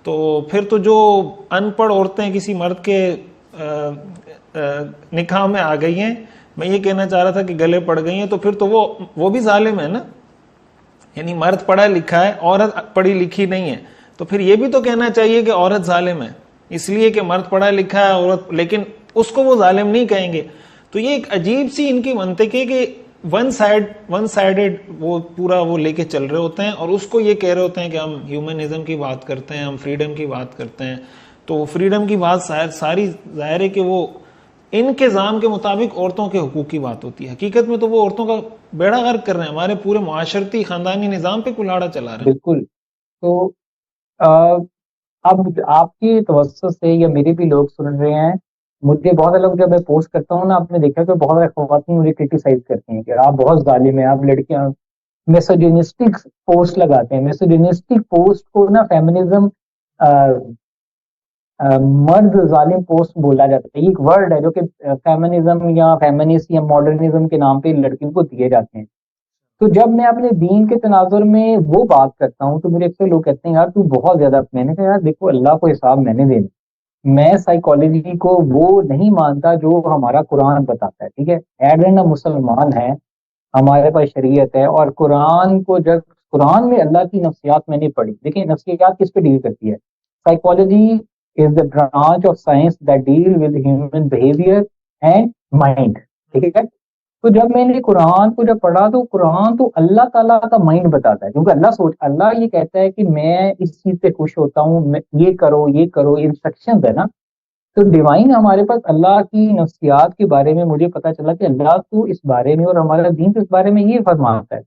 [SPEAKER 1] تو پھر تو جو ان پڑھ عورتیں کسی مرد کے نکاح میں آ گئی ہیں, میں یہ کہنا چاہ رہا تھا کہ گلے پڑ گئی ہیں, تو پھر تو وہ بھی ظالم ہے نا. یعنی مرد پڑھا لکھا ہے, عورت پڑھی لکھی نہیں ہے, تو پھر یہ بھی تو کہنا چاہیے کہ عورت ظالم ہے, اس لیے کہ مرد پڑھا لکھا ہے عورت, لیکن اس کو وہ ظالم نہیں کہیں گے. تو یہ ایک عجیب سی ان کی منطق ہے کہ ون سائیڈڈ وہ پورا وہ لے کے چل رہے ہوتے ہیں, اور اس کو یہ کہہ رہے ہوتے ہیں کہ ہم ہیومنزم کی بات کرتے ہیں, ہم فریڈم کی بات کرتے ہیں. تو فریڈم کی بات ساری ظاہر ہے کہ وہ ان کے نظام کے مطابق عورتوں کے حقوق کی بات ہوتی ہے. حقیقت میں تو وہ عورتوں کا بیڑا غرق کر رہے ہیں, ہمارے پورے معاشرتی خاندانی نظام پہ کلاڑا چلا رہے ہیں.
[SPEAKER 2] بالکل. تو اب آپ کی توسط سے یا میرے بھی لوگ سن رہے ہیں, مجھے بہت لوگ جب میں پوسٹ کرتا ہوں نا, آپ نے دیکھا کہ بہت خواتین مجھے کرٹیسائز کرتی ہیں کہ آپ بہت ظالم ہیں, آپ لڑکیاں میسوجینسٹک پوسٹ لگاتے ہیں. میسوجینسٹک پوسٹ کو نا فیمنزم مرد ظالم پوسٹ بولا جاتا ہے. یہ ایک ورڈ ہے جو کہ فیمنزم یا فیمنسٹ یا ماڈرنزم کے نام پہ لڑکیوں کو دیے جاتے ہیں. تو جب میں اپنے دین کے تناظر میں وہ بات کرتا ہوں تو مجھے اکثر لوگ کہتے ہیں یار تو بہت زیادہ, میں نے کہا یار دیکھو اللہ کو حساب میں نے دینا, میں سائیکالوجی کو وہ نہیں مانتا جو ہمارا قرآن بتاتا ہے, ٹھیک ہے. ایڈن مسلمان ہے, ہمارے پاس شریعت ہے, اور قرآن کو جب قرآن میں اللہ کی نفسیات میں نے پڑھی, دیکھیں نفسیات کس پہ ڈیل کرتی ہے, psychology is the branch of science that deal with human behaviour and mind, ٹھیک ہے. تو جب میں نے قرآن کو جب پڑھا تو قرآن تو اللہ تعالیٰ کا مائنڈ بتاتا ہے, کیونکہ اللہ یہ کہتا ہے کہ میں اس چیز سے خوش ہوتا ہوں, یہ کرو یہ کرو, انسٹرکشن ہے نا. تو ڈیوائن ہمارے پاس اللہ کی نفسیات کے بارے میں مجھے پتا چلا کہ اللہ تو اس بارے میں اور ہمارا دین تو اس بارے میں یہ فرماتا ہے,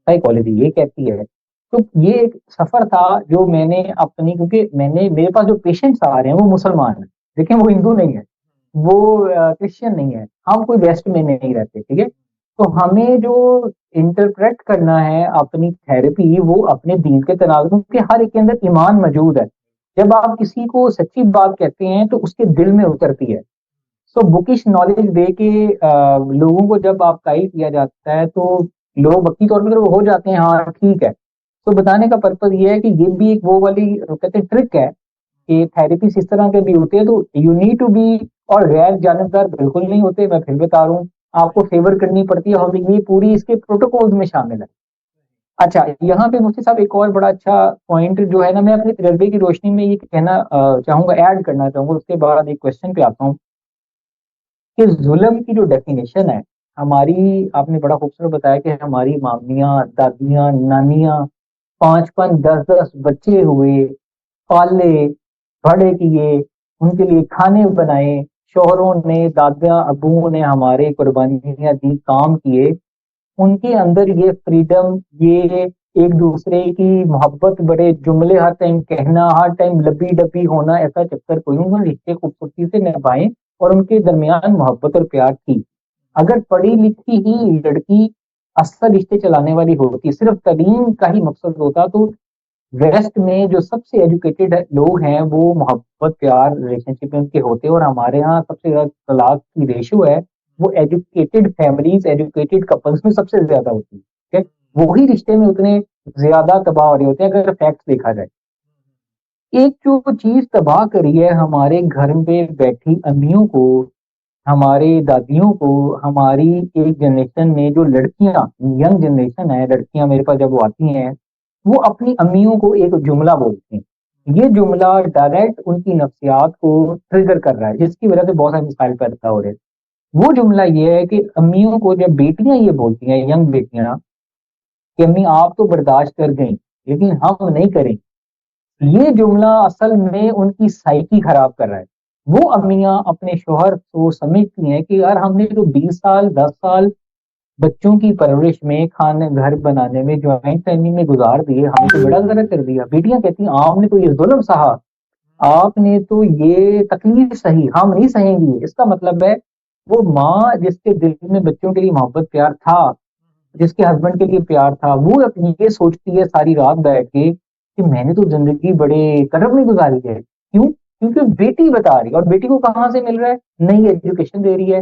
[SPEAKER 2] سائیکالوجی یہ کہتی ہے. تو یہ ایک سفر تھا جو میں نے اپنی, کیونکہ میرے پاس جو پیشنٹس آ رہے ہیں وہ مسلمان ہیں, دیکھیں وہ ہندو نہیں ہے, وہ کرسچن نہیں ہے, ہم کوئی ویسٹ میں نہیں رہتے, ٹھیک ہے. تو ہمیں جو انٹرپریٹ کرنا ہے اپنی تھراپی وہ اپنے دین کے تناظر, کیونکہ ہر ایک کے اندر ایمان موجود ہے. جب آپ کسی کو سچی بات کہتے ہیں تو اس کے دل میں اترتی ہے. سو بکش نالج دے کے لوگوں کو جب آپ گائیڈ کیا جاتا ہے تو لوگ وقتی طور پر ہو جاتے ہیں, ہاں ٹھیک ہے. تو بتانے کا پرپز یہ ہے کہ یہ بھی ایک وہ والی کہتے ہیں ٹرک ہے کہ تھراپیسٹ اس طرح کے بھی ہوتے ہیں, تو یو نیڈ ٹو بی, اور غیر جانبدار بالکل نہیں ہوتے. میں پھر بتا رہا ہوں, آپ کو فیور کرنی پڑتی ہے, اور یہ پوری اس کے پروٹوکول میں شامل ہے. اچھا, یہاں پہ مفتی صاحب ایک اور بڑا اچھا پوائنٹ جو ہے نا, میں اپنے تجربے کی روشنی میں یہ کہنا چاہوں گا, ایڈ کرنا چاہوں گا, اس کے بعد ایک کوشچن پہ آتا ہوں کہ ظلم کی جو ڈیفینیشن ہے ہماری, آپ نے بڑا خوبصورت بتایا کہ ہماری مامیاں, دادیاں, نانیاں 5 10 بچے ہوئے, پالے بڑے کیے, ان کے لیے کھانے بنائے, شوہروں نے, دادا ابوؤں نے ہمارے قربانیاں دی, کام کیے, ان کے اندر یہ فریڈم, یہ ایک دوسرے کی محبت, بڑے جملے ہر ٹائم کہنا, ہر ٹائم لبی ڈبی ہونا, ایسا چکر کوئی نہیں, رشتے خوبصورتی سے نبھائیں, اور ان کے درمیان محبت اور پیار تھی. اگر پڑھی لکھی ہی لڑکی اصل رشتے چلانے والی ہوتی، صرف تعلیم کا ہی مقصد ہوتا تو ویسٹ میں جو سب سے ایجوکیٹڈ لوگ ہیں وہ محبت پیار ریلیشن شپ میں ان کے ہوتے، اور ہمارے ہاں سب سے زیادہ طلاق کی ریشو ہے وہ ایجوکیٹڈ فیملیز ایجوکیٹڈ کپلس میں سب سے زیادہ ہوتی ہے. ٹھیک ہے، وہی رشتے میں اتنے زیادہ تباہ ہو رہے ہوتے ہیں اگر فیکٹ دیکھا جائے. ایک جو چیز تباہ کری ہے ہمارے گھر میں بیٹھی امیوں کو، ہمارے دادیوں کو، ہماری ایک جنریشن میں جو لڑکیاں ینگ جنریشن ہے، لڑکیاں میرے پاس جب وہ آتی ہیں وہ اپنی امیوں کو ایک جملہ بولتی ہیں. یہ جملہ ڈائریکٹ ان کی نفسیات کو ٹریگر کر رہا ہے، جس کی وجہ سے بہت سارے مسائل پیدا ہو رہے ہیں. وہ جملہ یہ ہے کہ امیوں کو جب بیٹیاں یہ بولتی ہیں، ینگ بیٹیاں، کہ امی آپ تو برداشت کر گئیں لیکن ہم نہیں کریں، یہ جملہ اصل میں ان کی سائیکی خراب کر رہا ہے. وہ امیاں اپنے شوہر کو سمجھتی ہیں کہ یار ہم نے جو 20 سال 10 سال بچوں کی پرورش میں، کھانے گھر بنانے میں، جوائنٹ فیملی میں گزار دیے، ہم نے تو بڑا غلط کر دیا. بیٹیاں کہتی ہیں آپ نے تو یہ ظلم سہا، آپ نے تو یہ تکلیف سہی، ہم نہیں سہیں گی. اس کا مطلب ہے وہ ماں جس کے دل میں بچوں کے لیے محبت پیار تھا، جس کے ہسبینڈ کے لیے پیار تھا، وہ اپنی یہ سوچتی ہے ساری رات بیٹھ کے کہ میں نے تو زندگی بڑے کرم میں گزاری ہے. کیوں؟ کیونکہ بیٹی بتا رہی ہے، اور بیٹی کو کہاں سے مل رہا ہے؟ نئی ایجوکیشن دے رہی ہے،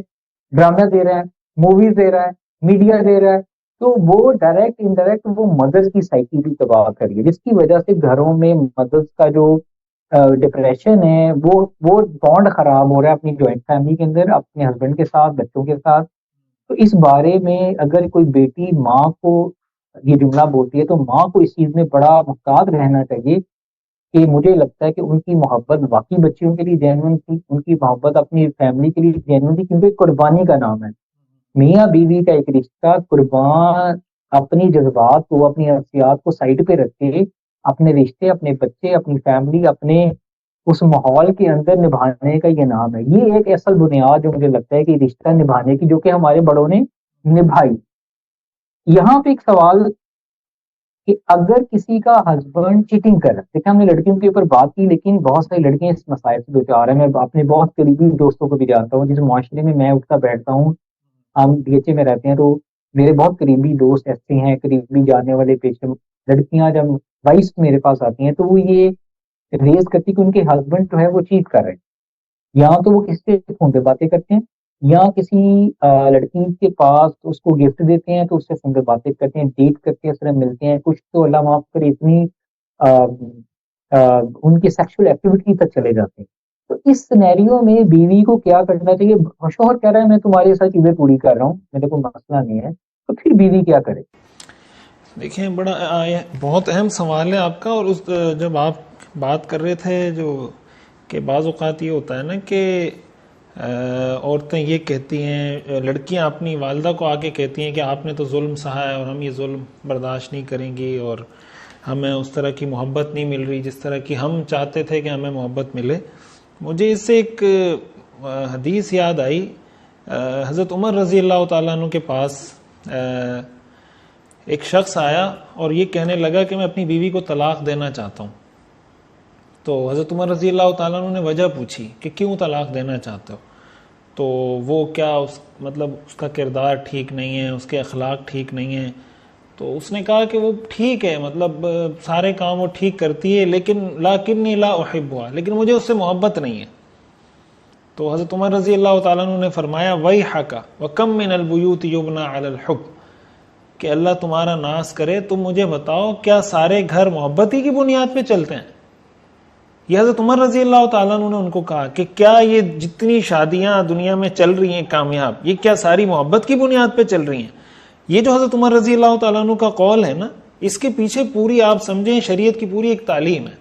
[SPEAKER 2] ڈرامہ دے رہا ہے، موویز دے رہا ہے، میڈیا دے رہا ہے. تو وہ ڈائریکٹ انڈائریکٹ وہ مدرس کی سائیکی بھی تباہ کری ہے، جس کی وجہ سے گھروں میں مدرس کا جو ڈپریشن ہے وہ بانڈ خراب ہو رہا ہے اپنی جوائنٹ فیملی کے اندر، اپنے ہسبینڈ کے ساتھ، بچوں کے ساتھ. تو اس بارے میں اگر کوئی بیٹی ماں کو یہ جملہ بولتی ہے تو ماں کو اس چیز میں بڑا محتاط رہنا چاہیے کہ مجھے لگتا ہے کہ ان کی محبت واقعی بچیوں کے لیے جینوئن تھی، ان کی محبت اپنی فیملی کے لیے جینوئن تھی، کیونکہ قربانی کا نام ہے. میاں بیوی کا ایک رشتہ قربان اپنی جذبات کو، اپنی نفسیات کو سائڈ پہ رکھ کے اپنے رشتے، اپنے بچے، اپنی فیملی، اپنے اس ماحول کے اندر نبھانے کا یہ نام ہے. یہ ایک اصل بنیاد جو مجھے لگتا ہے کہ رشتہ نبھانے کی، جو کہ ہمارے بڑوں نے نبھائی. یہاں پہ ایک سوال کہ اگر کسی کا ہسبینڈ چیٹنگ کر رہا ہے، دیکھیں ہم نے لڑکیوں کے اوپر بات کی لیکن بہت ساری لڑکیاں اس مسائل سے دوچار ہیں. میں اپنے بہت قریبی دوستوں کو بھی جانتا ہوں، جس معاشرے میں میں اٹھتا بیٹھتا ہوں، ہم ڈی ایچ اے میں رہتے ہیں، تو میرے بہت قریبی دوست ایسے ہیں، قریبی جاننے والے پیشے. لڑکیاں جب وائس میرے پاس آتی ہیں تو وہ یہ ریز کرتی کہ ان کے ہسبینڈ جو ہے وہ چیٹ کر رہے ہیں، یا تو وہ کس سے فون پہ باتیں کرتے ہیں، یا کسی لڑکی کے پاس اس کو گفٹ دیتے ہیں تو اس سے فون پہ باتیں کرتے ہیں، ڈیٹ کرتے ہیں، اس طرح ملتے ہیں. کچھ تو اللہ معاف کرے اتنی ان کی سیکشل ایکٹیویٹی تک چلے جاتے ہیں. تو اس سینیریو میں بیوی کو کیا کرنا چاہیے؟ شوہر کہہ رہا ہے میں تمہاری ساری چیزیں پوری کر رہا ہوں، میرے کو مسئلہ نہیں ہے، تو پھر بیوی کیا کرے؟
[SPEAKER 1] دیکھیں بڑا بہت اہم سوال ہے آپ کا. اور اس جب آپ بات کر رہے تھے جو کہ بعض اوقات یہ ہوتا ہے نا کہ عورتیں یہ کہتی ہیں، لڑکیاں اپنی والدہ کو آ کے کہتی ہیں کہ آپ نے تو ظلم سہا ہے اور ہم یہ ظلم برداشت نہیں کریں گی، اور ہمیں اس طرح کی محبت نہیں مل رہی جس طرح کی ہم چاہتے تھے کہ ہمیں محبت ملے. مجھے اس سے ایک حدیث یاد آئی. حضرت عمر رضی اللہ تعالیٰ عنہ کے پاس ایک شخص آیا اور یہ کہنے لگا کہ میں اپنی بیوی کو طلاق دینا چاہتا ہوں. تو حضرت عمر رضی اللہ تعالیٰ عنہ نے وجہ پوچھی کہ کیوں طلاق دینا چاہتے ہو؟ تو وہ کیا مطلب اس کا کردار ٹھیک نہیں ہے، اس کے اخلاق ٹھیک نہیں ہیں. تو اس نے کہا کہ وہ ٹھیک ہے، مطلب سارے کام وہ ٹھیک کرتی ہے، لیکنی لا احبها، لیکن مجھے اس سے محبت نہیں ہے. تو حضرت عمر رضی اللہ تعالیٰ عنہ نے فرمایا ویحک وکم من البیوت یبنى علی الحب، کہ اللہ تمہارا ناس کرے، تم مجھے بتاؤ کیا سارے گھر محبت ہی کی بنیاد پہ چلتے ہیں؟ یہ حضرت عمر رضی اللہ تعالیٰ عنہ نے ان کو کہا کہ کیا یہ جتنی شادیاں دنیا میں چل رہی ہیں کامیاب، یہ کیا ساری محبت کی بنیاد پہ چل رہی ہیں؟ یہ جو حضرت عمر رضی اللہ تعالیٰ عنہ کا قول ہے نا، اس کے پیچھے پوری آپ سمجھیں شریعت کی پوری ایک تعلیم ہے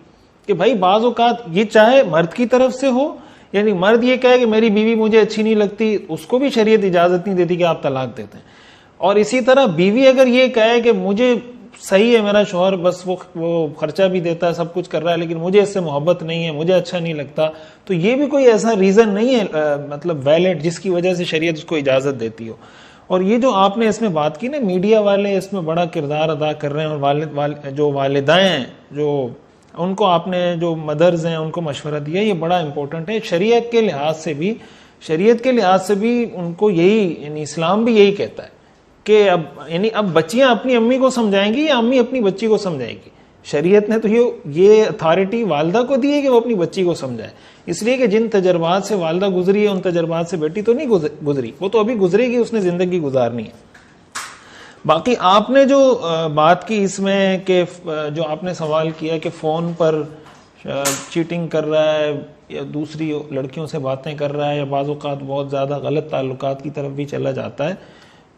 [SPEAKER 1] کہ بھائی بعض اوقات یہ چاہے مرد کی طرف سے ہو، یعنی مرد یہ کہے کہ میری بیوی مجھے اچھی نہیں لگتی، اس کو بھی شریعت اجازت نہیں دیتی کہ آپ طلاق دیتے ہیں. اور اسی طرح بیوی اگر یہ کہے کہ مجھے صحیح ہے میرا شوہر بس وہ خرچہ بھی دیتا ہے، سب کچھ کر رہا ہے، لیکن مجھے اس سے محبت نہیں ہے، مجھے اچھا نہیں لگتا، تو یہ بھی کوئی ایسا ریزن نہیں ہے مطلب ویلڈ جس کی وجہ سے شریعت اس کو اجازت دیتی ہو. اور یہ جو آپ نے اس میں بات کی نا، میڈیا والے اس میں بڑا کردار ادا کر رہے ہیں، اور جو والدائیں ہیں، جو ان کو آپ نے جو مدرز ہیں ان کو مشورہ دیا، یہ بڑا امپورٹنٹ ہے. شریعت کے لحاظ سے بھی ان کو یہی، یعنی اسلام بھی یہی کہتا ہے کہ اب یعنی اب بچیاں اپنی امی کو سمجھائیں گی یا امی اپنی بچی کو سمجھائے گی؟ شریعت نے تو یہ اتھارٹی والدہ کو دی ہے کہ وہ اپنی بچی کو سمجھائے، اس لیے کہ جن تجربات سے والدہ گزری ہے ان تجربات سے بیٹی تو نہیں گزری، وہ تو ابھی گزرے گی، اس نے زندگی گزارنی ہے۔ باقی آپ نے جو بات کی اس میں کہ جو آپ نے سوال کیا کہ فون پر چیٹنگ کر رہا ہے یا دوسری لڑکیوں سے باتیں کر رہا ہے یا بعض اوقات بہت زیادہ غلط تعلقات کی طرف بھی چلا جاتا ہے،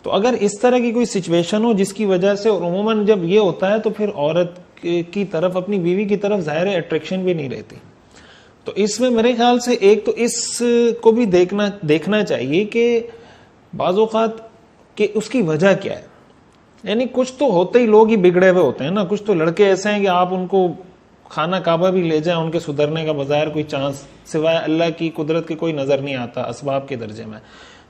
[SPEAKER 1] تو اگر اس طرح کی کوئی سچویشن ہو جس کی وجہ سے، اور عموماً جب یہ ہوتا ہے تو پھر عورت کی طرف، اپنی بیوی کی طرف ظاہر اٹریکشن بھی نہیں رہتی، تو اس میں میرے خیال سے ایک تو اس کو بھی دیکھنا چاہیے کہ بعض اوقات کہ اس کی وجہ کیا ہے۔ یعنی کچھ تو ہوتے ہی لوگ ہی بگڑے ہوئے ہوتے ہیں نا، کچھ تو لڑکے ایسے ہیں کہ آپ ان کو خانہ کعبہ بھی لے جائیں، ان کے سدھرنے کا بظاہر کوئی چانس سوائے اللہ کی قدرت کے کوئی نظر نہیں آتا اسباب کے درجے میں،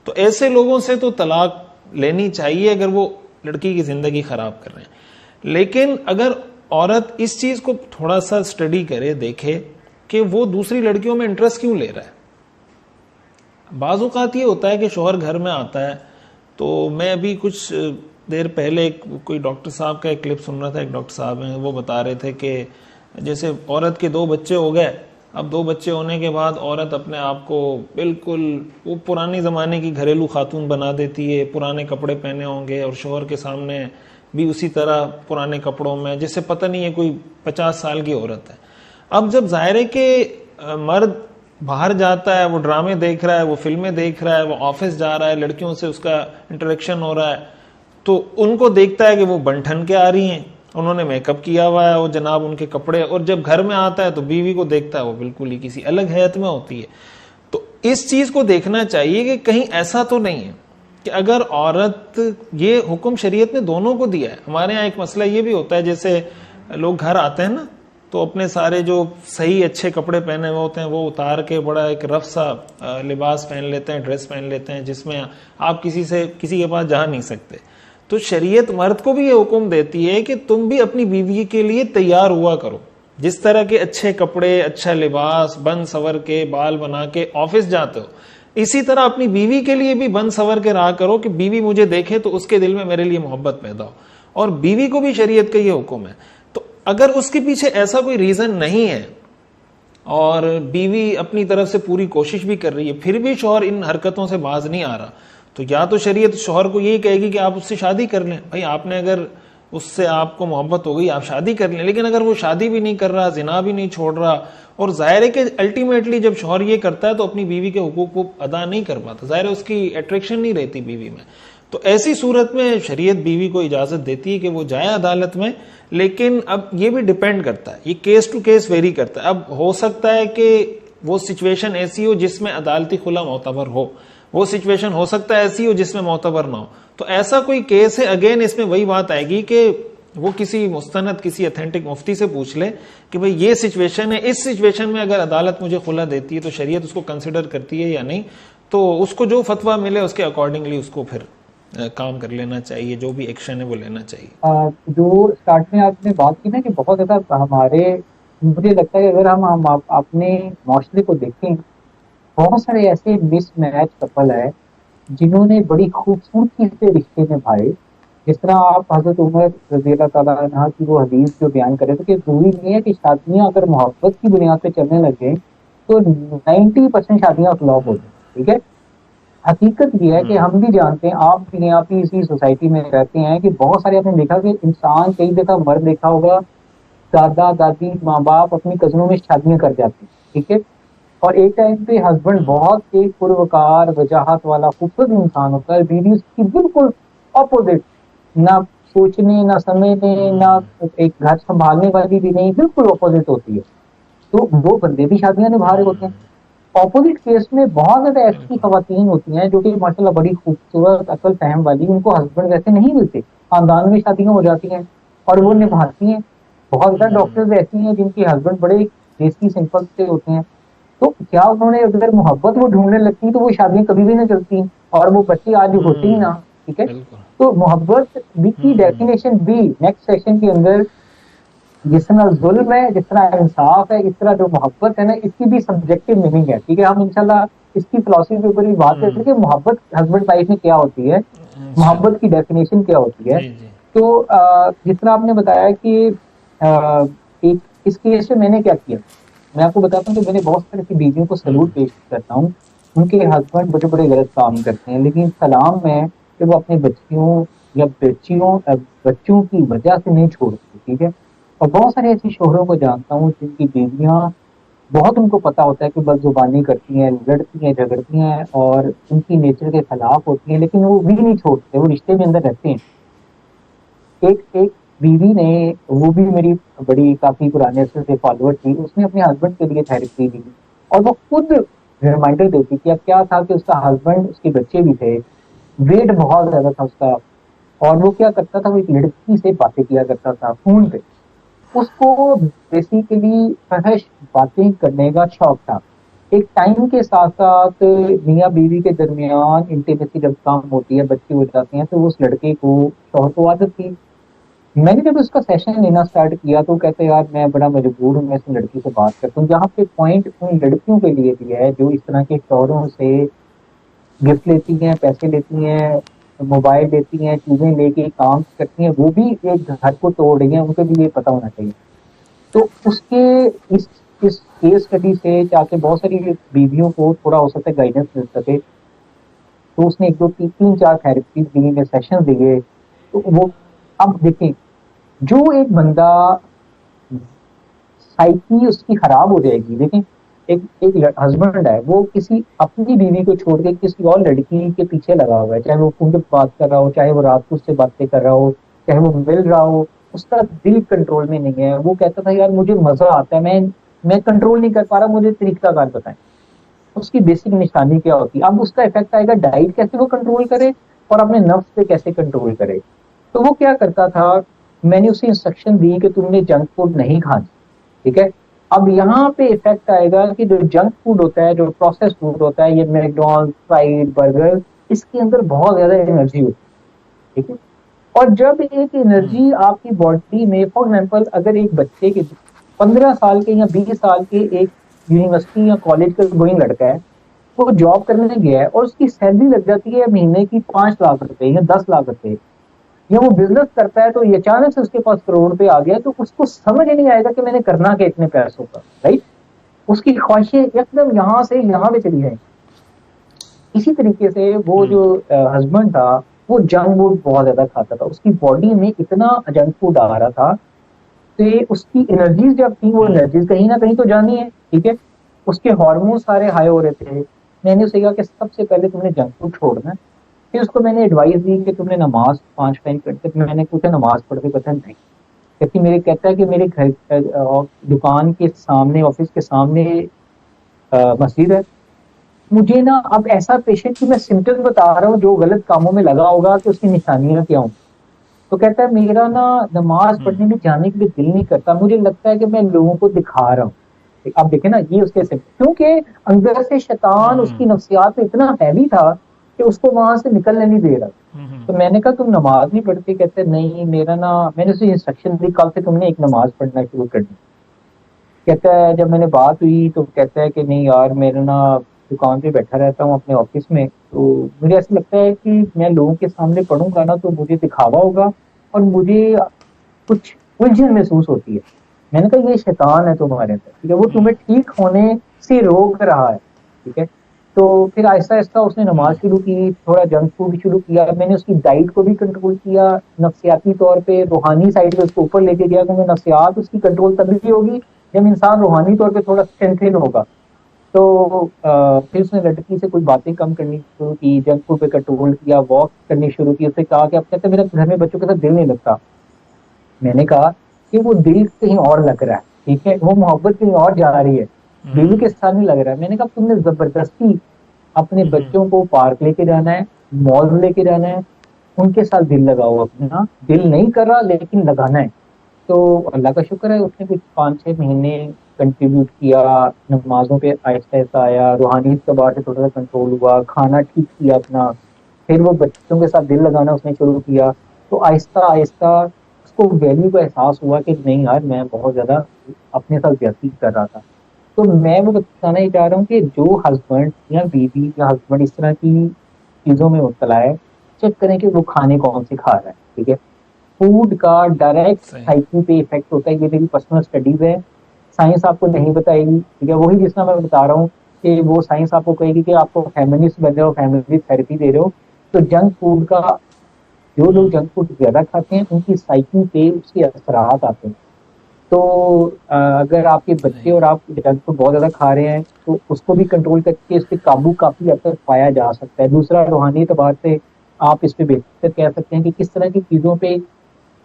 [SPEAKER 1] تو ایسے لوگوں سے تو طلاق لینی چاہیے اگر وہ لڑکی کی زندگی خراب کر رہے ہیں۔ لیکن اگر عورت اس چیز کو تھوڑا سا اسٹڈی کرے، دیکھے کہ وہ دوسری لڑکیوں میں انٹرسٹ کیوں لے رہا ہے۔ بعض اوقات یہ ہوتا ہے کہ شوہر گھر میں آتا ہے، تو میں ابھی کچھ دیر پہلے کوئی ڈاکٹر صاحب کا ایک کلپ سن رہا تھا، ایک ڈاکٹر صاحب ہیں وہ بتا رہے تھے کہ جیسے عورت کے 2 بچے ہو گئے، اب 2 بچے ہونے کے بعد عورت اپنے آپ کو بالکل وہ پرانے زمانے کی گھریلو خاتون بنا دیتی ہے، پرانے کپڑے پہنے ہوں گے اور شوہر کے سامنے بھی اسی طرح پرانے کپڑوں میں، جیسے پتہ نہیں ہے کوئی 50 سال کی عورت ہے۔ اب جب ظاہر ہے کہ مرد باہر جاتا ہے، وہ ڈرامے دیکھ رہا ہے، وہ فلمیں دیکھ رہا ہے، وہ آفس جا رہا ہے، لڑکیوں سے اس کا انٹریکشن ہو رہا ہے، تو ان کو دیکھتا ہے کہ وہ بن ٹھن کے آ رہی ہیں، انہوں نے میک اپ کیا ہوا ہے، وہ جناب ان کے کپڑے، اور جب گھر میں آتا ہے تو بیوی کو دیکھتا ہے وہ بالکل ہی کسی الگ حیت میں ہوتی ہے۔ تو اس چیز کو دیکھنا چاہیے کہ کہیں ایسا تو نہیں ہے کہ اگر عورت، یہ حکم شریعت نے دونوں کو دیا ہے۔ ہمارے ہاں ایک مسئلہ یہ بھی ہوتا ہے، جیسے لوگ گھر آتے ہیں نا تو اپنے سارے جو صحیح اچھے کپڑے پہنے ہوئے ہوتے ہیں وہ اتار کے بڑا ایک رف سا لباس پہن لیتے ہیں، ڈریس پہن لیتے ہیں جس میں آپ کسی کے پاس جا نہیں سکتے۔ تو شریعت مرد کو بھی یہ حکم دیتی ہے کہ تم بھی اپنی بیوی کے لیے تیار ہوا کرو، جس طرح کے اچھے کپڑے، اچھا لباس، بن سور کے بال بنا کے آفس جاتے ہو، اسی طرح اپنی بیوی کے لیے بھی بن سور کے رہا کرو کہ بیوی مجھے دیکھے تو اس کے دل میں میرے لیے محبت پیدا ہو۔ اور بیوی کو بھی شریعت کا یہ حکم ہے۔ تو اگر اس کے پیچھے ایسا کوئی ریزن نہیں ہے اور بیوی اپنی طرف سے پوری کوشش بھی کر رہی ہے، پھر بھی شوہر ان حرکتوں سے باز نہیں آ رہا، تو یا تو شریعت شوہر کو یہی کہے گی کہ آپ اس سے شادی کر لیں۔ بھائی آپ نے اگر اس سے آپ کو محبت ہو گئی آپ شادی کر لیں، لیکن اگر وہ شادی بھی نہیں کر رہا، زنا بھی نہیں چھوڑ رہا، اور ظاہر ہے کہ الٹیمیٹلی جب شوہر یہ کرتا ہے تو اپنی بیوی کے حقوق کو ادا نہیں کر پاتا، ظاہر ہے اس کی اٹریکشن نہیں رہتی بیوی میں، تو ایسی صورت میں شریعت بیوی کو اجازت دیتی ہے کہ وہ جائے عدالت میں۔ لیکن اب یہ بھی ڈیپینڈ کرتا ہے، یہ کیس ٹو کیس ویری کرتا ہے۔ اب ہو سکتا ہے کہ وہ سچویشن ایسی ہو جس میں عدالتی خلا معتبر ہو، وہ سچویشن ہو سکتا ہے ایسی ہو جس میں معتبر نہ ہو، تو ایسا کوئی کیس ہے اگین اس میں وہی بات آئے گی کہ وہ کسی مستند، کسی اتھینٹک مفتی سے پوچھ لے کہ بھئی یہ سچویشن ہے، اس سچویشن میں اگر عدالت مجھے خلا دیتی ہے تو شریعت اس کو کنسیڈر کرتی ہے یا نہیں، تو اس کو جو فتویٰ ملے اس کے اکارڈنگلی اس کو پھر کام کر لینا چاہیے، جو بھی ایکشن ہے وہ لینا چاہیے۔
[SPEAKER 2] جو اسٹارٹ میں آپ نے بات کی نا کہ بہت زیادہ مجھے لگتا ہے کہ اگر ہم اپنے معاشرے کو دیکھیں، بہت سارے ایسے مس میچ کپل ہے جنہوں نے بڑی خوبصورتی سے رشتے نبھائے، جس طرح آپ حضرت عمر رضی اللہ تعالیٰ عنہ کی وہ حدیث جو بیان کرے تھے کہ ضروری نہیں ہے کہ شادیاں اگر محبت کی بنیاد پہ چلنے لگ جائیں تو 90% شادیاں فلاپ ہو جائیں، ٹھیک ہے۔ حقیقت یہ ہے کہ ہم بھی جانتے ہیں، آپ بھی ہیں، آپ بھی اسی سوسائٹی میں رہتے ہیں، کہ بہت سارے آپ نے دیکھا کہ انسان کئی دفعہ مرد دیکھا ہوگا، دادا دادی ماں باپ اپنی کزنوں میں شادیاں کر جاتے ہیں، ٹھیک ہے، اور ایک ٹائم پہ ہسبینڈ بہت ایک پروکار وجاہت والا خوبصورت انسان ہوتا ہے، بیوی اس کی بالکل اپوزٹ، نہ سوچنے نہ سمجھنے نہ ایک گھر سنبھالنے والی بھی نہیں، بالکل اپوزٹ ہوتی ہے، تو وہ بندے بھی شادیاں نبھا رہے ہوتے ہیں۔ اپوزٹ کیس میں بہت زیادہ ایسی خواتین ہوتی ہیں جو کہ ماشاءاللہ بڑی خوبصورت عقل فہم والی، ان کو ہسبینڈ ویسے نہیں ملتے، خاندان میں شادیاں ہو جاتی ہیں اور وہ نبھاتی ہیں۔ بہت زیادہ ڈاکٹرز ایسی ہیں جن کی ہسبینڈ بڑے دیسی سمپل سے ہوتے ہیں، تو کیا انہوں نے اگر محبت وہ ڈھونڈنے لگتی تو وہ شادیاں کبھی بھی نہ چلتی اور وہ بچے آج ہوتے ہی نہ، ٹھیک ہے۔ تو محبت کی ڈیفینیشن بھی نیکسٹ سیشن کے اندر، جس طرح ظلم ہے، جس طرح انصاف ہے، اس طرح جو محبت ہے نا، اس کی بھی سبجیکٹو میننگ ہے، ٹھیک ہے۔ ہم انشاءاللہ اس کی فلسفی کے اوپر بھی بات کرتے ہیں کہ محبت ہسبینڈ وائف میں کیا ہوتی ہے, محبت کی ڈیفینیشن کیا ہوتی ہے. تو جس طرح آپ نے بتایا کہ ایک اس کیس سے میں نے کیا کیا, میں آپ کو بتاتا ہوں کہ میں نے بہت ساری بیویوں کو سلوٹ پیش کرتا ہوں, ان کے ہسبینڈ بڑے بڑے غلط کام کرتے ہیں, لیکن سلام میں کہ وہ اپنے بچیوں یا بچوں کی وجہ سے نہیں چھوڑتے, ٹھیک ہے. اور بہت سارے ایسے شوہروں کو جانتا ہوں جن کی بیویاں بہت ان کو پتا ہوتا ہے کہ بد زبانی کرتی ہیں, لڑتی ہیں, جھگڑتی ہیں اور ان کی نیچر کے خلاف ہوتی ہیں, لیکن وہ بھی نہیں چھوڑتے, وہ رشتے میں اندر رہتے ہیں. ایک بیوی نے, وہ بھی میری بڑی کافی پرانے عرصے سے فالوور تھی, اس نے اپنے ہسبینڈ کے لیے تھیراپی دی اور وہ خود ریمائنڈر دیتی کہ اب کیا تھا کہ اس کا ہسبینڈ, اس کے بچے بھی تھے, ویٹ بہت زیادہ تھا اس کا, اور وہ کیا کرتا تھا, وہ ایک لڑکی سے باتیں کیا کرتا تھا فون پہ. اس کو بیسیکلی فحش باتیں کرنے کا شوق تھا. ایک ٹائم کے ساتھ ساتھ میاں بیوی کے درمیان انٹیمیسی جب کام ہوتی ہے, بچے ہو جاتے ہیں, تو اس لڑکے کو, شوہر کو عادت تھی. میں نے جب اس کا سیشن لینا سٹارٹ کیا تو کہتے یار میں بڑا مجبور ہوں, میں اس لڑکی سے بات کرتا ہوں. جہاں پہ پوائنٹ ان لڑکیوں کے لیے بھی ہے جو اس طرح کے شوہروں سے گفٹ لیتی ہیں, پیسے لیتی ہیں, موبائل لیتی ہیں, چیزیں لے کے کام کرتی ہیں, وہ بھی ایک گھر کو توڑ رہی ہیں, ان کو بھی یہ پتا ہونا چاہیے. تو اس کے اس کیس اسٹڈی سے تاکہ بہت ساری بیویوں کو تھوڑا ہو سکتا ہے گائیڈنس مل سکے, تو اس نے ایک دو تین چار تھراپیز دیے, سیشن دیے. تو وہ اب دیکھیں, جو ایک بندہ سائیکی اس کی خراب ہو جائے گی. دیکھیں ایک ہسبینڈ ہے, وہ کسی اپنی بیوی کو چھوڑ کے کسی اور لڑکی کے پیچھے لگا ہوا ہے, چاہے وہ فون پہ بات کر رہا ہو, چاہے وہ رات کو اس سے باتیں کر رہا ہو, چاہے وہ مل رہا ہو, اس کا دل کنٹرول میں نہیں ہے. وہ کہتا تھا یار مجھے مزہ آتا ہے, میں کنٹرول نہیں کر پا رہا, مجھے طریقہ کار بتائیں. اس کی بیسک نشانی کیا ہوتی ہے. اب اس کا افیکٹ آئے گا ڈائٹ کیسے وہ کنٹرول کرے اور اپنے نفس پہ کیسے کنٹرول کرے. تو وہ کیا کرتا تھا, میں نے اسے انسٹرکشن دی کہ تم نے جنک فوڈ نہیں کھانا, ٹھیک ہے. اب یہاں پہ افیکٹ آئے گا کہ جو جنک فوڈ ہوتا ہے, جو پروسیس فوڈ ہوتا ہے, یہ میکڈونلڈ, فرائیڈ, برگر, اس کے اندر بہت زیادہ انرجی ہوتی ہے, ٹھیک ہے. اور جب ایک انرجی آپ کی باڈی میں, فار ایگزامپل اگر ایک بچے کے 15 سال کے یا 20 سال کے ایک یونیورسٹی یا کالج کا گوئنگ لڑکا ہے, وہ جاب کرنے گیا ہے اور اس کی سیلری لگ جاتی ہے مہینے کی 5 لاکھ روپے یا 10 لاکھ روپے, یا وہ بزنس کرتا ہے تو یہ اچانک سے اس کے پاس کروڑ روپے آ گیا, تو اس کو سمجھ ہی نہیں آئے گا کہ میں نے کرنا کیا اتنے پیسوں کا, رائٹ. اس کی خواہشیں ایک دم یہاں سے یہاں پہ چلی جائیں. اسی طریقے سے وہ جو ہسبینڈ تھا, وہ جنک فوڈ بہت زیادہ کھاتا تھا, اس کی باڈی میں اتنا جنک فوڈ آ رہا تھا کہ اس کی انرجیز جب تھی, وہ انرجیز کہیں نہ کہیں تو جانی ہے, ٹھیک ہے. اس کے ہارمون سارے ہائی ہو رہے تھے. میں نے اسے کہا کہ سب سے پہلے تم نے جنک فوڈ چھوڑنا ہے. پھر اس کو میں نے ایڈوائز دی کہ تم نے نماز 5 ٹائم پڑھتے. میں نے پوچھا نماز پڑھتے پتہ نہیں, کہتی میرے, کہتا ہے کہ میرے گھر دکان کے سامنے, آفس کے سامنے مسجد ہے. مجھے نا اب ایسا پیشنٹ کی میں سمٹم بتا رہا ہوں جو غلط کاموں میں لگا ہوگا کہ اس کی نشانیاں کیا ہوں. تو کہتا ہے میرا نا نماز پڑھنے میں جانے کے لیے دل نہیں کرتا, مجھے لگتا ہے کہ میں لوگوں کو دکھا رہا ہوں. اب دیکھیں نا, یہ اس کے سمٹم, کیونکہ اندر سے شیطان اس کی نفسیات پہ اتنا ہیوی تھا کہ اس کو وہاں سے نکلنے نہیں دے رہا. تو میں نے کہا تم نماز نہیں پڑھتی؟ کہتے نہیں میرا نا, میں نے اسے انسٹرکشن دی کل سے تم نے ایک نماز پڑھنا شروع کرنی. کہتا ہے جب میں نے بات ہوئی تو کہتا ہے کہ نہیں یار میرا نا دکان پہ بیٹھا رہتا ہوں اپنے آفس میں, تو مجھے ایسا لگتا ہے کہ میں لوگوں کے سامنے پڑھوں گا نا تو مجھے دکھاوا ہوگا اور مجھے کچھ الجھن محسوس ہوتی ہے. میں نے کہا یہ شیطان ہے تمہارے اندر, ٹھیک ہے, وہ تمہیں ٹھیک ہونے سے روک رہا ہے, ٹھیک ہے. تو پھر آہستہ آہستہ اس نے نماز شروع کی, تھوڑا جنک فوڈ شروع کیا. میں نے اس کی ڈائٹ کو بھی کنٹرول کیا, نفسیاتی طور پہ, روحانی سائڈ پہ اس کو اوپر لے کے گیا, کیونکہ نفسیات اس کی کنٹرول تبھی ہوگی جب انسان روحانی طور پہ تھوڑا اسٹرینتھن ہوگا. تو پھر اس نے لڑکی سے کچھ باتیں کم کرنی شروع کی, جنک فوڈ پہ کنٹرول کیا, واک کرنی شروع کی. اس سے کہا کہ اب کہتے میرا گھر میں بچوں کے ساتھ دل نہیں لگتا. میں نے کہا کہ وہ دل کہیں اور لگ رہا ہے, ٹھیک ہے, وہ محبت کہیں اور جا رہی ہے, بیوی کے ساتھ نہیں لگ رہا ہے. میں نے کہا تم نے زبردستی اپنے بچوں کو پارک لے کے جانا ہے, مال لے کے جانا ہے, ان کے ساتھ دل لگاؤ اپنا, دل نہیں کر رہا لیکن لگانا ہے. تو اللہ کا شکر ہے اس نے کچھ 5-6 مہینے کنٹریبیوٹ کیا, نمازوں پہ آہستہ آہستہ آیا, روحانی اعتبار سے تھوڑا سا کنٹرول ہوا, کھانا ٹھیک کیا اپنا, پھر وہ بچوں کے ساتھ دل لگانا اس نے شروع کیا. تو آہستہ آہستہ اس کو ویلیو کا احساس ہوا کہ نہیں یار میں بہت زیادہ اپنے ساتھ زیادتی کر رہا تھا. تو میں وہ بتانا یہ چاہ رہا ہوں کہ جو ہسبینڈ یا بیوی یا ہسبینڈ اس طرح کی چیزوں میں مبتلا ہے، چیک کریں کہ وہ کھانے کون سے کھا رہا ہے. ٹھیک ہے، فوڈ کا ڈائریکٹ
[SPEAKER 1] صحیح.
[SPEAKER 2] سائیکل پہ افیکٹ ہوتا ہے. یہ میری پرسنل اسٹڈیز ہے، سائنس آپ کو نہیں بتائے گی. ٹھیک ہے، وہی جس طرح میں بتا رہا ہوں کہ وہ سائنس آپ کو کہے گی کہ آپ کو فیمنسٹ بن رہے ہو، فیملی تھراپی دے رہے ہو. تو جنک فوڈ کا، جو لوگ جنک فوڈ زیادہ کھاتے ہیں ان کی سائیکل پہ اس کے اثرات آتے ہیں. تو اگر آپ کے بچے
[SPEAKER 1] صحیح.
[SPEAKER 2] اور آپ جنک فوڈ بہت زیادہ کھا رہے ہیں تو اس کو بھی کنٹرول کر کے اس پہ قابو کافی حد تک پایا جا سکتا ہے. دوسرا، روحانی اعتبار سے آپ اس پہ بہتر کہہ سکتے ہیں کہ کس طرح کی چیزوں پہ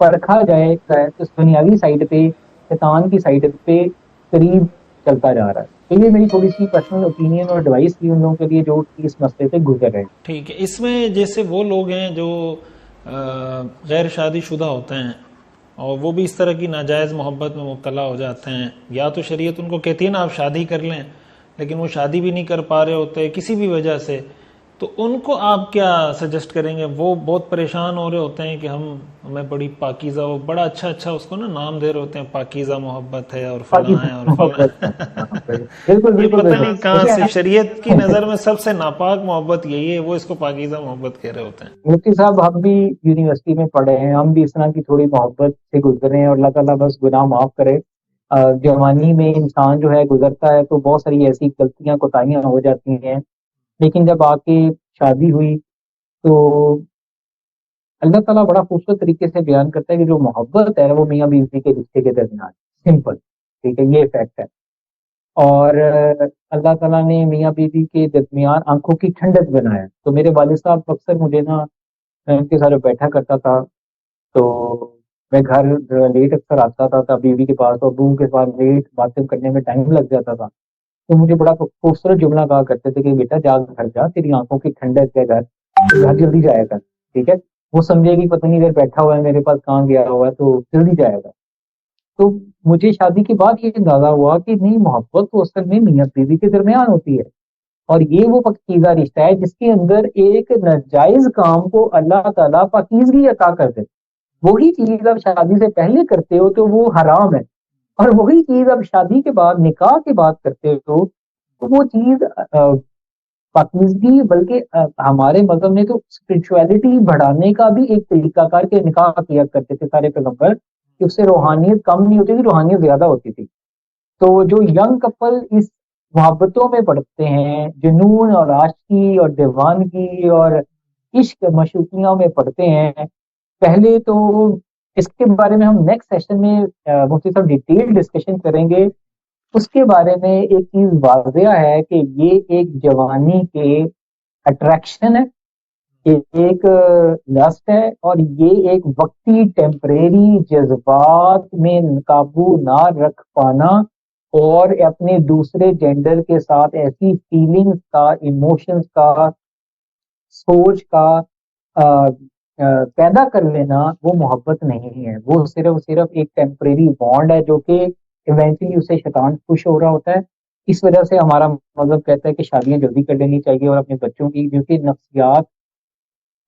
[SPEAKER 2] پرکھا جائے اس دنیاوی سائڈ پہ، شیطان کی سائڈ پہ قریب چلتا جا رہا ہے. تو یہ میری تھوڑی سی پرسنل اوپینین اور ایڈوائس تھی ان لوگوں کے لیے جو اس مسئلے سے گزر رہے ہیں.
[SPEAKER 1] ٹھیک ہے. اس میں جیسے وہ لوگ ہیں جو غیر شادی شدہ ہوتے ہیں اور وہ بھی اس طرح کی ناجائز محبت میں مبتلا ہو جاتے ہیں، یا تو شریعت ان کو کہتی ہے نا آپ شادی کر لیں، لیکن وہ شادی بھی نہیں کر پا رہے ہوتے کسی بھی وجہ سے، تو ان کو آپ کیا سجیسٹ کریں گے؟ وہ بہت پریشان ہو رہے ہوتے ہیں کہ ہمیں بڑی پاکیزہ، وہ بڑا اچھا اس کو نا نام دے رہے ہوتے ہیں، پاکیزہ محبت ہے اور فلاں ہے اور فلاں.
[SPEAKER 2] محبت ہاں، بالکل
[SPEAKER 1] یہ
[SPEAKER 2] بالکل
[SPEAKER 1] پتہ نہیں کہاں سے،
[SPEAKER 2] بالکل.
[SPEAKER 1] شریعت کی نظر میں سب سے ناپاک محبت یہی ہے، وہ اس کو پاکیزہ محبت کہہ رہے ہوتے ہیں.
[SPEAKER 2] مفتی صاحب، ہم بھی یونیورسٹی میں پڑھے ہیں، ہم بھی اس طرح کی تھوڑی محبت سے گزرے ہیں، اور اللہ تعالیٰ بس گناہ معاف کرے. جوانی میں انسان جو ہے گزرتا ہے تو بہت ساری ایسی غلطیاں کوتاہیاں ہو جاتی ہیں، لیکن جب آ کے شادی ہوئی تو اللہ تعالیٰ بڑا خوبصورت طریقے سے بیان کرتا ہے کہ جو محبت ہے وہ میاں بیوی کے رشتے کے درمیان سمپل. ٹھیک ہے، یہ فیکٹ ہے. اور اللہ تعالیٰ نے میاں بیوی کے درمیان آنکھوں کی ٹھنڈک بنایا. تو میرے والد صاحب اکثر مجھے نا، میں ان کے ساتھ بیٹھا کرتا تھا تو میں گھر لیٹ اکثر آتا تھا بیوی کے پاس، اور ابو کے پاس لیٹ باتیں کرنے میں ٹائم لگ جاتا تھا. تو مجھے بڑا خوبصورت جملہ کہا کرتے تھے کہ بیٹا جاگ گھر جا، تیری آنکھوں کی ٹھنڈک ہے گھر، تو گھر جلدی جایا کر. ٹھیک ہے، وہ سمجھے کہ پتہ نہیں ادھر بیٹھا ہوا ہے میرے پاس کہاں گیا ہوا ہے، تو جلدی جائے گا. تو مجھے شادی کے بعد یہ اندازہ ہوا کہ نہیں، محبت تو اصل میں میاں بیوی کے درمیان ہوتی ہے، اور یہ وہ پاکیزہ رشتہ ہے جس کے اندر ایک ناجائز کام کو اللہ تعالیٰ پاکیزگی عطا کر دے. وہی چیز اب شادی سے پہلے کرتے ہو تو وہ حرام ہے، اور وہی چیز اب شادی کے بعد، نکاح کے بعد کرتے ہو تو وہ چیز پاکیزگی. بلکہ ہمارے مذہب میں تو اسپرچویلٹی بڑھانے کا بھی ایک طریقہ کار کے نکاح کیا کرتے تھے سارے پیغمبر، کہ اس سے روحانیت کم نہیں ہوتی تھی، روحانیت زیادہ ہوتی تھی. تو جو ینگ کپل اس محبتوں میں پڑتے ہیں، جنون اور عاشقی اور دیوانگی اور عشق مشوقیوں میں پڑتے ہیں، پہلے تو اس کے بارے میں ہم نیکسٹ سیشن میں مفتی صاحب ڈیٹیل ڈسکشن کریں گے. اس کے بارے میں ایک چیز واضح ہے کہ یہ ایک جوانی کے اٹریکشن ہے، ایک لسٹ ہے، اور یہ ایک وقتی ٹیمپریری جذبات میں قابو نہ رکھ پانا، اور اپنے دوسرے جینڈر کے ساتھ ایسی فیلنگز کا، ایموشنز کا، سوچ کا پیدا کر لینا، وہ محبت نہیں ہے. وہ صرف ایک ٹیمپریری بانڈ ہے جو کہ ایونچولی اسے شیطان خوش ہو رہا ہوتا ہے. اس وجہ سے ہمارا مذہب کہتا ہے کہ شادیاں جلدی کر لینی چاہیے، اور اپنے بچوں کی، کیونکہ نفسیات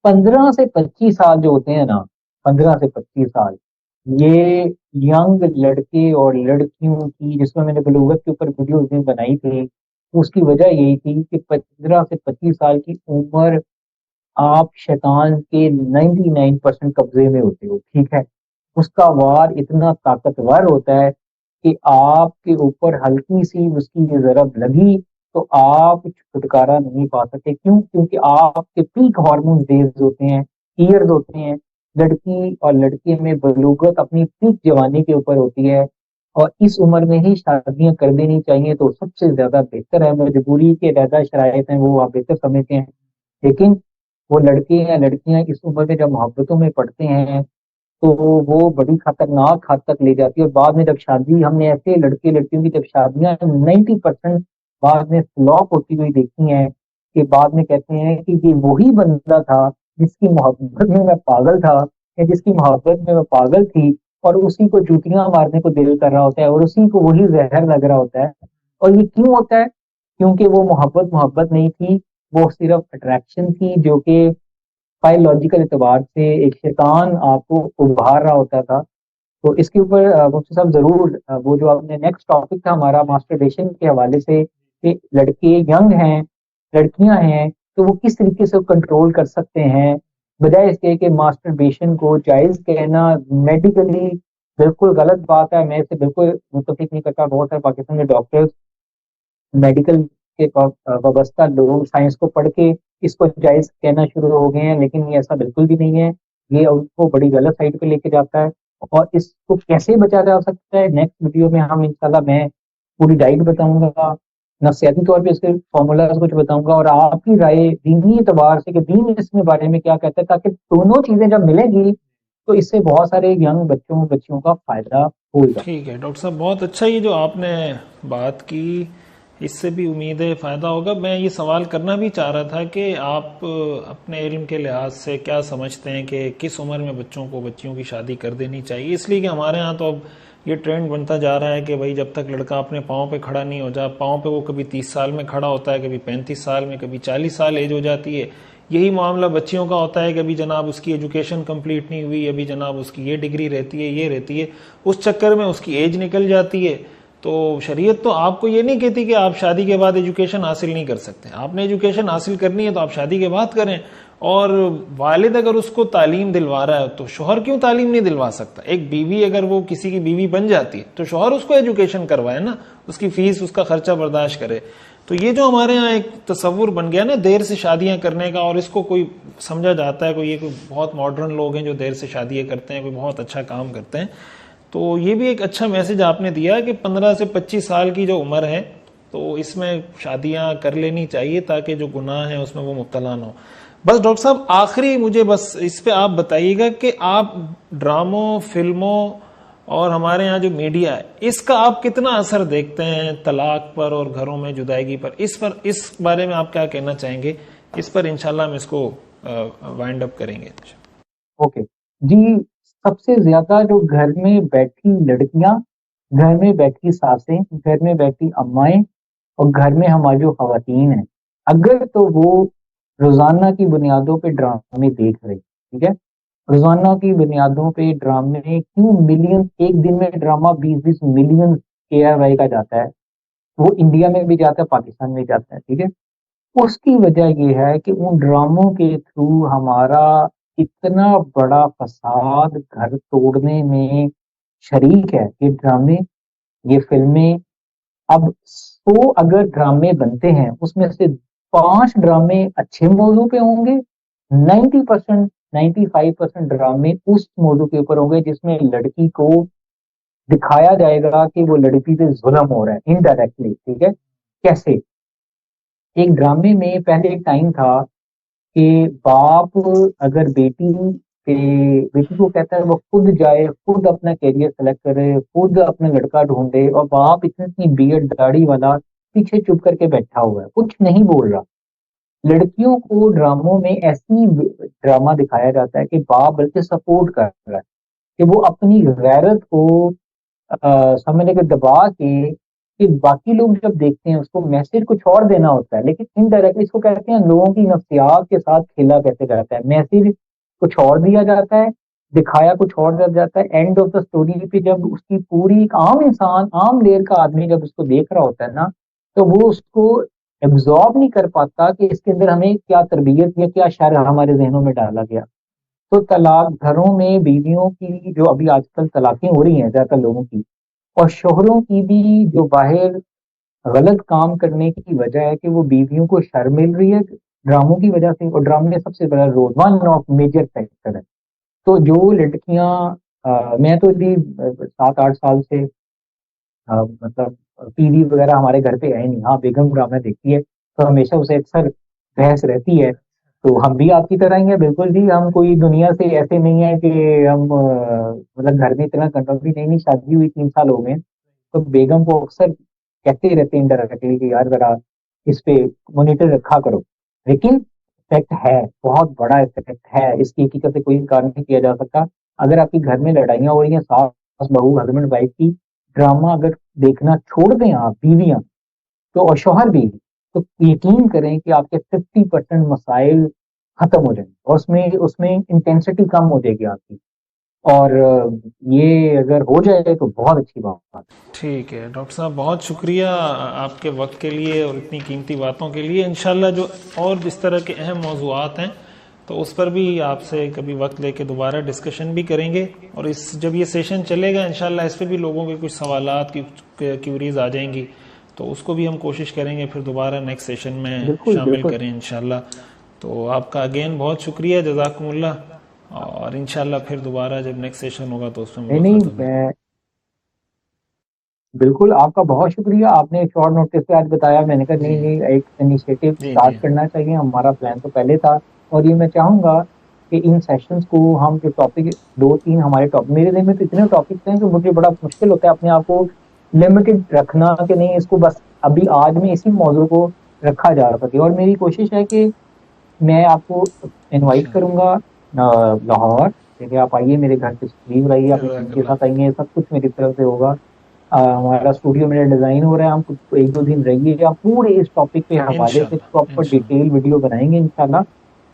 [SPEAKER 2] 15 سے 25 سال جو ہوتے ہیں نا، 15 سے 25 سال، یہ ینگ لڑکے اور لڑکیوں کی، جس میں نے بلوغت کے اوپر ویڈیو اس دن بنائی تھی، اس کی وجہ یہی تھی کہ 15 سے 25 سال کی عمر آپ شیطان کے 99% قبضے میں ہوتے ہو. ٹھیک ہے، اس کا وار اتنا طاقتور ہوتا ہے کہ آپ کے اوپر ہلکی سی اس کی ضرب لگی تو آپ چھٹکارا نہیں پا سکتے. کیوں؟ کیونکہ آپ کے پیک ہارمون ڈیز ہوتے ہیں، ایئرز ہوتے ہیں. لڑکی اور لڑکے میں بلوغت اپنی پیک جوانی کے اوپر ہوتی ہے، اور اس عمر میں ہی شادیاں کر دینی چاہیے تو سب سے زیادہ بہتر ہے. مجبوری کے علیحدہ شرائط ہیں، وہ آپ بہتر سمجھتے ہیں، لیکن وہ لڑکے یا لڑکیاں اس عمر میں جب محبتوں میں پڑتے ہیں تو وہ بڑی خطرناک حد تک لے جاتی ہے. اور بعد میں جب شادی، ہم نے ایسے لڑکے لڑکیوں کی جب شادیاں 90% بعد میں فلاپ ہوتی ہوئی دیکھی ہیں، کہ بعد میں کہتے ہیں کہ یہ وہی بندہ تھا جس کی محبت میں پاگل تھا، یا جس کی محبت میں پاگل تھی، اور اسی کو جوتیاں مارنے کو دل کر رہا ہوتا ہے، اور اسی کو وہی زہر لگ رہا ہوتا ہے. اور یہ کیوں ہوتا ہے؟ کیونکہ وہ محبت نہیں تھی، وہ صرف اٹریکشن تھی، جو کہ بایولوجیکل اعتبار سے ایک شیطان آپ کو ابھار رہا ہوتا تھا. تو اس کے اوپر مفتی صاحب ضرور وہ جو آپ نے نیکسٹ ٹاپک تھا ہمارا ماسٹربیشن کے حوالے سے کہ لڑکے ینگ ہیں لڑکیاں ہیں تو وہ کس طریقے سے کنٹرول کر سکتے ہیں، بجائے اس کے کہ ماسٹربیشن کو جائز کہنا میڈیکلی بالکل غلط بات ہے. میں اسے بالکل متفق نہیں کرتا. بہت سارے پاکستان میں ڈاکٹرز میڈیکل کے وابستہ لوگ سائنس کو پڑھ کے اس کو جائز کہنا شروع ہو گئے ہیں، لیکن یہ ایسا بالکل بھی نہیں ہے. یہ اس کو بڑی غلط سائڈ پہ لے کے جاتا ہے. اور اس کو کیسے بچا جا سکتا ہے نیکسٹ ویڈیو میں ہم انشاءاللہ میں پوری ڈائٹ بتاؤں گا، نفسیاتی طور پہ اس کے فارمولاز کچھ بتاؤں گا، اور آپ کی رائے دینی اعتبار سے کہ دین اس میں بارے میں کیا کہتا ہے، تاکہ دونوں چیزیں جب ملیں گی تو اس سے بہت سارے ینگ بچیوں کا فائدہ ہوگا.
[SPEAKER 1] ٹھیک ہے ڈاکٹر صاحب، بہت اچھا یہ جو آپ نے بات کی، اس سے بھی امید ہے فائدہ ہوگا. میں یہ سوال کرنا بھی چاہ رہا تھا کہ آپ اپنے علم کے لحاظ سے کیا سمجھتے ہیں کہ کس عمر میں بچیوں کی شادی کر دینی چاہیے؟ اس لیے کہ ہمارے ہاں تو اب یہ ٹرینڈ بنتا جا رہا ہے کہ بھائی جب تک لڑکا اپنے پاؤں پہ کھڑا نہیں ہو جا، پاؤں پہ وہ کبھی 30 سال میں کھڑا ہوتا ہے، کبھی 35 سال میں، کبھی 40 سال ایج ہو جاتی ہے. یہی معاملہ بچیوں کا ہوتا ہے کہ ابھی جناب اس کی ایجوکیشن کمپلیٹ نہیں ہوئی، ابھی جناب اس کی یہ ڈگری رہتی ہے، یہ رہتی ہے، اس چکر میں اس کی ایج نکل جاتی ہے. تو شریعت تو آپ کو یہ نہیں کہتی کہ آپ شادی کے بعد ایجوکیشن حاصل نہیں کر سکتے. آپ نے ایجوکیشن حاصل کرنی ہے تو آپ شادی کے بعد کریں. اور والد اگر اس کو تعلیم دلوا رہا ہے تو شوہر کیوں تعلیم نہیں دلوا سکتا؟ ایک بیوی اگر وہ کسی کی بیوی بن جاتی ہے تو شوہر اس کو ایجوکیشن کروائے نا، اس کی فیس، اس کا خرچہ برداشت کرے. تو یہ جو ہمارے ہاں ایک تصور بن گیا نا دیر سے شادیاں کرنے کا، اور اس کو کوئی سمجھا جاتا ہے کوئی بہت ماڈرن لوگ ہیں جو دیر سے شادیاں کرتے ہیں، کوئی بہت اچھا کام کرتے ہیں. تو یہ بھی ایک اچھا میسج آپ نے دیا کہ 15 سے 25 سال کی جو عمر ہے تو اس میں شادیاں کر لینی چاہیے تاکہ جو گناہ ہیں اس میں وہ مبتلا نہ ہو. بس ڈاکٹر صاحب آخری مجھے بس اس پہ آپ بتائیے گا کہ آپ ڈراموں، فلموں اور ہمارے یہاں جو میڈیا ہے اس کا آپ کتنا اثر دیکھتے ہیں طلاق پر اور گھروں میں جدائیگی پر؟ اس بارے میں آپ کیا کہنا چاہیں گے؟ اس پر انشاءاللہ ہم اس کو وائنڈ اپ کریں گے.
[SPEAKER 2] اوکے جی، سب سے زیادہ جو گھر میں بیٹھی لڑکیاں، گھر میں بیٹھی ساسیں، گھر میں بیٹھی امائیں اور گھر میں ہماری جو خواتین ہیں، اگر تو وہ روزانہ کی بنیادوں پہ ڈرامے دیکھ رہے، ٹھیک ہے، روزانہ کی بنیادوں پہ ڈرامے کیوں ملین، ایک دن میں ڈرامہ 20 ملین KRY کا جاتا ہے، وہ انڈیا میں بھی جاتا ہے، پاکستان میں جاتا ہے، ٹھیک ہے. اس کی وجہ یہ ہے کہ ان ڈراموں کے تھرو ہمارا اتنا بڑا فساد گھر توڑنے میں شریک ہے. یہ ڈرامے، یہ فلمیں، اب 100 اگر ڈرامے بنتے ہیں اس میں سے 5 ڈرامے اچھے موضوع پہ ہوں گے، 90% 95% ڈرامے اس موضوع کے اوپر ہوں گے جس میں لڑکی کو دکھایا جائے گا کہ وہ لڑکی پہ ظلم ہو رہا ہے انڈائریکٹلی. ٹھیک ہے، کیسے؟ ایک ڈرامے میں پہلے ایک ٹائم تھا کہ باپ اگر بیٹی کو کہتا ہے وہ خود جائے، خود اپنا کیریئر سلیکٹ کرے، خود اپنا لڑکا ڈھونڈے، اور باپ اتنی بیئرڈ داڑھی والا پیچھے چپ کر کے بیٹھا ہوا ہے، کچھ نہیں بول رہا. لڑکیوں کو ڈراموں میں ایسی ڈرامہ دکھایا جاتا ہے کہ باپ بلکہ سپورٹ کر رہا ہے کہ وہ اپنی غیرت کو سمجھنے کے دبا کے، کہ باقی لوگ جب دیکھتے ہیں اس کو میسج کچھ اور دینا ہوتا ہے، لیکن انڈائریکٹلی اس کو کہتے ہیں لوگوں کی نفسیات کے ساتھ کھیلا کیسے جاتا ہے. میسج کچھ اور دیا جاتا ہے، دکھایا کچھ اور جاتا ہے. اینڈ آف دا اسٹوری پہ جب اس کی پوری ایک عام انسان، عام لیئر کا آدمی جب اس کو دیکھ رہا ہوتا ہے نا، تو وہ اس کو ایبزارب نہیں کر پاتا کہ اس کے اندر ہمیں کیا تربیت یا کیا شر ہمارے ذہنوں میں ڈالا گیا. تو طلاق، گھروں میں بیویوں کی جو ابھی آج کل طلاقیں ہو رہی ہیں زیادہ تر لوگوں کی، اور شوہروں کی بھی جو باہر غلط کام کرنے کی وجہ ہے کہ وہ بیویوں کو شر مل رہی ہے ڈراموں کی وجہ سے. اور ڈرامے سب سے بڑا role, one of major factor ہے. تو جو لڑکیاں میں تو جی 7-8 سال سے مطلب ٹی وی وغیرہ ہمارے گھر پہ ہے نہیں. ہاں بیگم ڈرامہ دیکھتی ہے تو ہمیشہ اسے اکثر بحث رہتی ہے. تو ہم بھی آپ کی طرح ہی ہیں بالکل جی، ہم کوئی دنیا سے ایسے نہیں ہیں کہ ہم مطلب گھر میں اتنا کنٹرول بھی نہیں. شادی ہوئی 3 سال ہو گئے، تو بیگم کو اکثر کہتے ہی رہتے ہیں انڈائریکٹلی کہ یار ذرا اس پہ مانیٹر رکھا کرو. لیکن افیکٹ ہے، بہت بڑا افیکٹ ہے، اس کی حقیقت سے کوئی انکار نہیں کیا جا سکتا. اگر آپ کے گھر میں لڑائیاں ہو رہی ہیں ساس بہو، ہسبینڈ وائف کی، ڈرامہ اگر دیکھنا چھوڑ دیں آپ بیویاں تو، اور شوہر بھی، تو یقین کریں کہ آپ کے 50% مسائل ختم ہو جائیں گے، اور اس میں انٹینسٹی کم ہو جائے گی آپ کی. اور یہ اگر ہو جائے تو بہت اچھی بات.
[SPEAKER 1] ٹھیک ہے ڈاکٹر صاحب، بہت شکریہ آپ کے وقت کے لیے اور اتنی قیمتی باتوں کے لیے. انشاءاللہ جو اور اس طرح کے اہم موضوعات ہیں تو اس پر بھی آپ سے کبھی وقت لے کے دوبارہ ڈسکشن بھی کریں گے، اور جب یہ سیشن چلے گا انشاءاللہ اس پہ بھی لوگوں کے کچھ سوالات کی کیوریز آ جائیں گی، تو اس کو بھی ہم کوشش کریں گے پھر دوبارہ نیکسٹ سیشن میں
[SPEAKER 2] بالکل
[SPEAKER 1] شامل
[SPEAKER 2] بالکل.
[SPEAKER 1] کریں انشاءاللہ. تو آپ کا اگین بہت شکریہ، جزاکم اللہ. اور انشاءاللہ پھر دوبارہ جب نیکسٹ سیشن ہوگا تو اس میں
[SPEAKER 2] نہیں نہیں،
[SPEAKER 1] ملاقات ہوگی.
[SPEAKER 2] میں بالکل آپ کا بہت شکریہ. آپ نے شارٹ نوٹس پہ آج بتایا، میں نے کہا
[SPEAKER 1] جی
[SPEAKER 2] نہیں نہیں، ایک انیشیٹو
[SPEAKER 1] جی جی
[SPEAKER 2] اسٹارٹ کرنا چاہیے. ہمارا پلان تو پہلے تھا، اور یہ میں چاہوں گا کہ ان سیشنز کو ہم جو ٹاپک 2-3 ہمارے ٹاپک، میرے ذہن میں تو اتنے ٹاپکس ہیں کہ مجھے بڑا مشکل ہوتا ہے اپنے آپ کو لمیٹڈ رکھنا کہ نہیں اس کو بس ابھی آج میں اسی موضوع کو رکھا جا سکے. اور میری کوشش ہے کہ میں آپ کو انوائٹ کروں گا لاہور، کہ آپ آئیے میرے گھر پہ تشریف لائیے، اپنی
[SPEAKER 1] جزاک
[SPEAKER 2] فیملی کے
[SPEAKER 1] اللہ.
[SPEAKER 2] ساتھ آئیے. سب کچھ میری طرف سے ہوگا. ہمارا اسٹوڈیو میرا ڈیزائن ہو رہا ہے، ہم کچھ 1-2 دن رہیے گا، پورے اس ٹاپک پہ حوالے سے
[SPEAKER 1] انشاءاللہ
[SPEAKER 2] پراپر
[SPEAKER 1] انشاءاللہ.
[SPEAKER 2] ڈیٹیل ویڈیو بنائیں گے انشاءاللہ،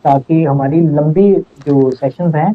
[SPEAKER 2] تاکہ ہماری لمبی جو سیشنز ہیں